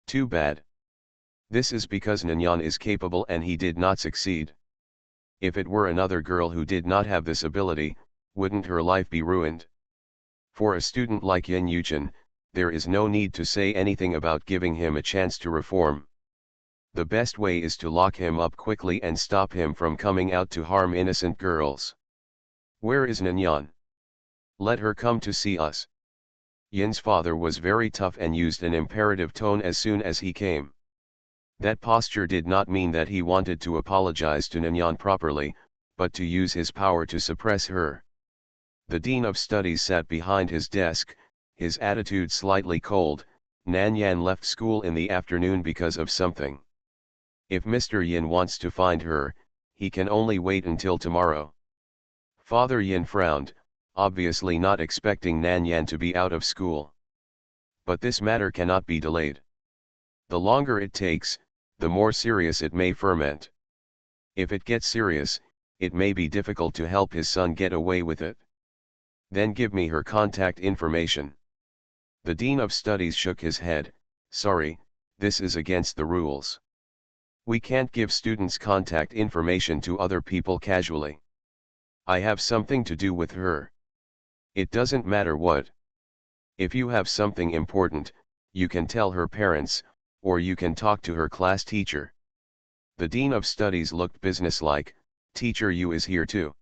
Too bad. This is because Nanyan is capable and he did not succeed. If it were another girl who did not have this ability, wouldn't her life be ruined? For a student like Yin Yuchen, there is no need to say anything about giving him a chance to reform. The best way is to lock him up quickly and stop him from coming out to harm innocent girls. Where is Nanyan? Let her come to see us. Yin's father was very tough and used an imperative tone as soon as he came. That posture did not mean that he wanted to apologize to Nanyan properly, but to use his power to suppress her. The Dean of Studies sat behind his desk, his attitude slightly cold. Nan Yan left school in the afternoon because of something. If Mr. Yin wants to find her, he can only wait until tomorrow. Father Yin frowned, obviously not expecting Nan Yan to be out of school. But this matter cannot be delayed. The longer it takes, the more serious it may ferment. If it gets serious, it may be difficult to help his son get away with it. Then give me her contact information. The Dean of Studies shook his head. Sorry, this is against the rules. We can't give students contact information to other people casually. I have something to do with her. It doesn't matter what. If you have something important, you can tell her parents, or you can talk to her class teacher. The Dean of Studies looked businesslike. Teacher Yu is here too.